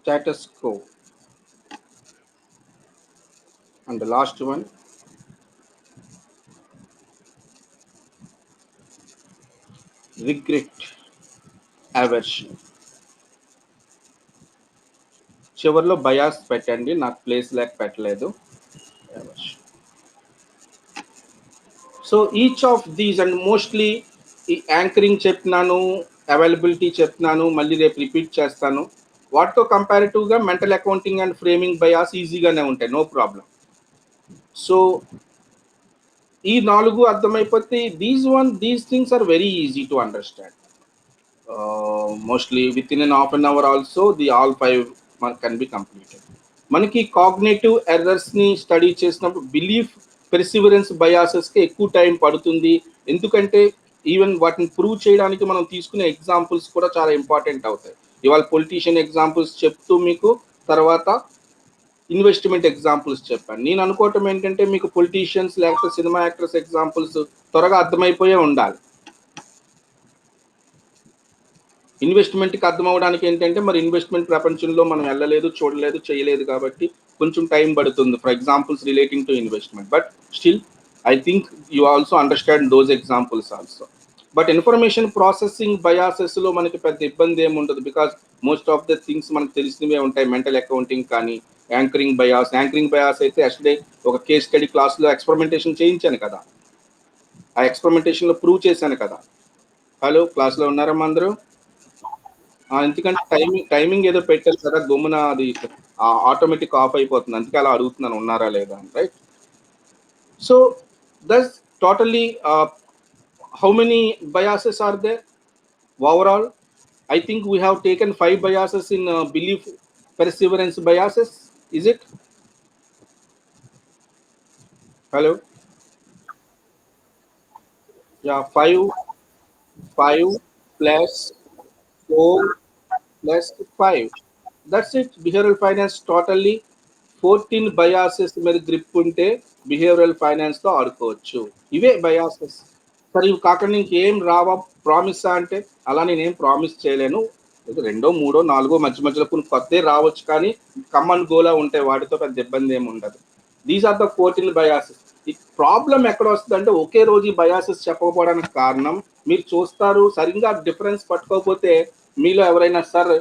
Status quo. And the last one, regret aversion. చివరిలో బయాస్ పెట్టండి, నాకు ప్లేస్ లేక పెట్టలేదు. So each of these, and mostly ఈ యాంకరింగ్ చెప్తున్నాను, అవైలబిలిటీ చెప్తున్నాను, మళ్ళీ రేపు రిపీట్ చేస్తాను. వాటితో కంపారిటివ్గా mental accounting and framing bias ఈజీగానే ఉంటాయి, నో ప్రాబ్లం. సో ఈ 4 అర్థమైపోతే these things are very easy to understand. Mostly within an half an hour also the all 5 can be completed. మనకి కాగ్నేటివ్ ఎర్రర్స్ని స్టడీ చేసినప్పుడు belief perseverance బయాసెస్కి ఎక్కువ time పడుతుంది. ఎందుకంటే even వాటిని ప్రూవ్ చేయడానికి మనం తీసుకునే ఎగ్జాంపుల్స్ కూడా చాలా ఇంపార్టెంట్ అవుతాయి. ఇవాళ పొలిటీషియన్ ఎగ్జాంపుల్స్ చెప్తూ మీకు తర్వాత ఇన్వెస్ట్మెంట్ ఎగ్జాంపుల్స్ చెప్పాను. నేను అనుకోవటం ఏంటంటే మీకు పొలిటీషియన్స్ లేకపోతే సినిమా యాక్టర్స్ ఎగ్జాంపుల్స్ త్వరగా అర్థమైపోయే ఉండాలి. ఇన్వెస్ట్మెంట్కి అర్థం అవడానికి ఏంటంటే మరి ఇన్వెస్ట్మెంట్ ప్రపంచంలో మనం వెళ్ళలేదు, చూడలేదు, చేయలేదు కాబట్టి కొంచెం టైం పడుతుంది for examples relating to investment. But still I think you also understand those examples also. But information processing బయాసెస్లో మనకి పెద్ద ఇబ్బంది ఏమి ఉండదు, because most of the things మనకు తెలిసినవే ఉంటాయి. మెంటల్ అకౌంటింగ్ కానీ, యాంకరింగ్ బయాస్ అయితే అసలే ఒక కేస్ స్టడీ క్లాస్లో ఎక్స్పెరిమెంటేషన్ చేయించాను కదా, ఆ ఎక్స్పెరిమెంటేషన్లో ప్రూవ్ చేశాను కదా. హలో, క్లాస్లో ఉన్నారమ్మా అందరూ? ఎందుకంటే టైమింగ్ ఏదో పెట్టారు కదా, గమ్మున అది ఆటోమేటిక్ ఆఫ్ అయిపోతుంది, అందుకే అలా అడుగుతున్నాను ఉన్నారా లేదా అని, right? So that's totally how many biases are there overall? I think we have taken 5 biases in belief perseverance biases. Is it? Hello? Yeah, 5 plus 4 plus 5. That's it. Behavioral finance totally 14 biases మీద grip ఉంటే behavioural finance తో ఆడుకోవచ్చు. ఇవే biases. సరే ఇవి కాకుండా ఇంకేం రావా ప్రామిస్ అంటే, అలా నేనేం ప్రామిస్ చేయలేను. రెండో మూడో నాలుగో మధ్య మధ్యలో కొన్ని కొత్త రావచ్చు, కానీ కమ్మన్ గోలా ఉంటాయి, వాటితో పెద్ద ఇబ్బంది ఏమి ఉండదు. These are the 14 biases. ఈ ప్రాబ్లం ఎక్కడ వస్తుంది అంటే ఒకే రోజు ఈ బయాసెస్ చెప్పకపోవడానికి కారణం, మీరు చూస్తారు సరిగ్గా డిఫరెన్స్ పట్టుకోకపోతే మీలో ఎవరైనా సార్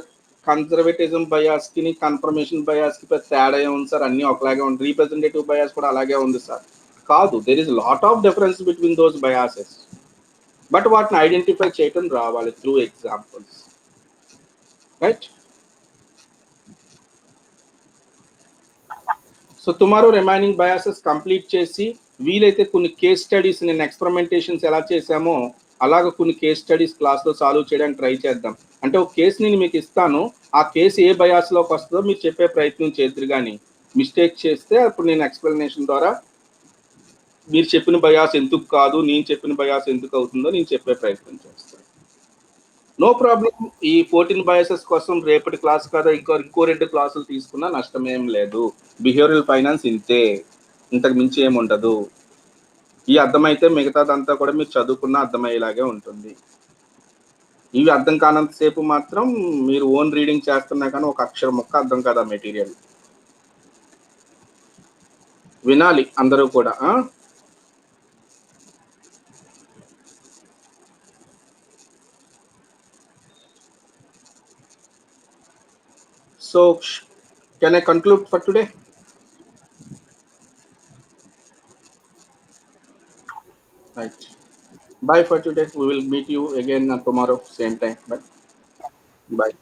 కన్జర్వేటిజం బయాస్కి కన్ఫర్మేషన్ బయాస్కి పెద్ద తేడా ఉంది సార్, అన్నీ ఒకలాగే ఉంది, రీప్రజెంటేటివ్ బయాస్ కూడా అలాగే ఉంది సార్. కాదు, there is lot of difference between those biases. But వాటిని ఐడెంటిఫై చేయటం రావాలి through examples, right? So tomorrow remaining biases complete చేసి వీలైతే కొన్ని కేస్ స్టడీస్, నేను ఎక్స్పెరిమెంటేషన్స్ ఎలా చేశామో అలాగ కొన్ని కేస్ స్టడీస్ క్లాస్లో సాల్వ్ చేయడానికి ట్రై చేద్దాం. అంటే ఒక కేసు నేను మీకు ఇస్తాను, ఆ కేసు ఏ బయాస్లోకి వస్తుందో మీరు చెప్పే ప్రయత్నం చేద్దరు, కానీ మిస్టేక్ చేస్తే అప్పుడు నేను ఎక్స్ప్లెనేషన్ ద్వారా మీరు చెప్పిన బయాస్ ఎందుకు కాదు, నేను చెప్పిన బయాస్ ఎందుకు అవుతుందో నేను చెప్పే ప్రయత్నం చేస్తాను. No problem. ఈ 14 బయాసెస్ కోసం రేపటి క్లాస్ కదా ఇంకో 2 క్లాసులు తీసుకున్నా నష్టమేం లేదు. బిహేవియరల్ ఫైనాన్స్ ఇంతే, ఇంతకు మించి ఏమి ఉండదు. ఈ అర్థమైతే మిగతాదంతా కూడా మీరు చదువుకున్న అర్థమయ్యేలాగే ఉంటుంది. ఇవి అర్థం కానంతసేపు మాత్రం మీరు ఓన్ రీడింగ్ చేస్తున్నా కానీ ఒక అక్షరం ముక్క అర్థం కదా మెటీరియల్. వినాలి అందరూ కూడా. So, can I conclude for today? Right. Bye for today. We will meet you again tomorrow, same time. Bye. Bye.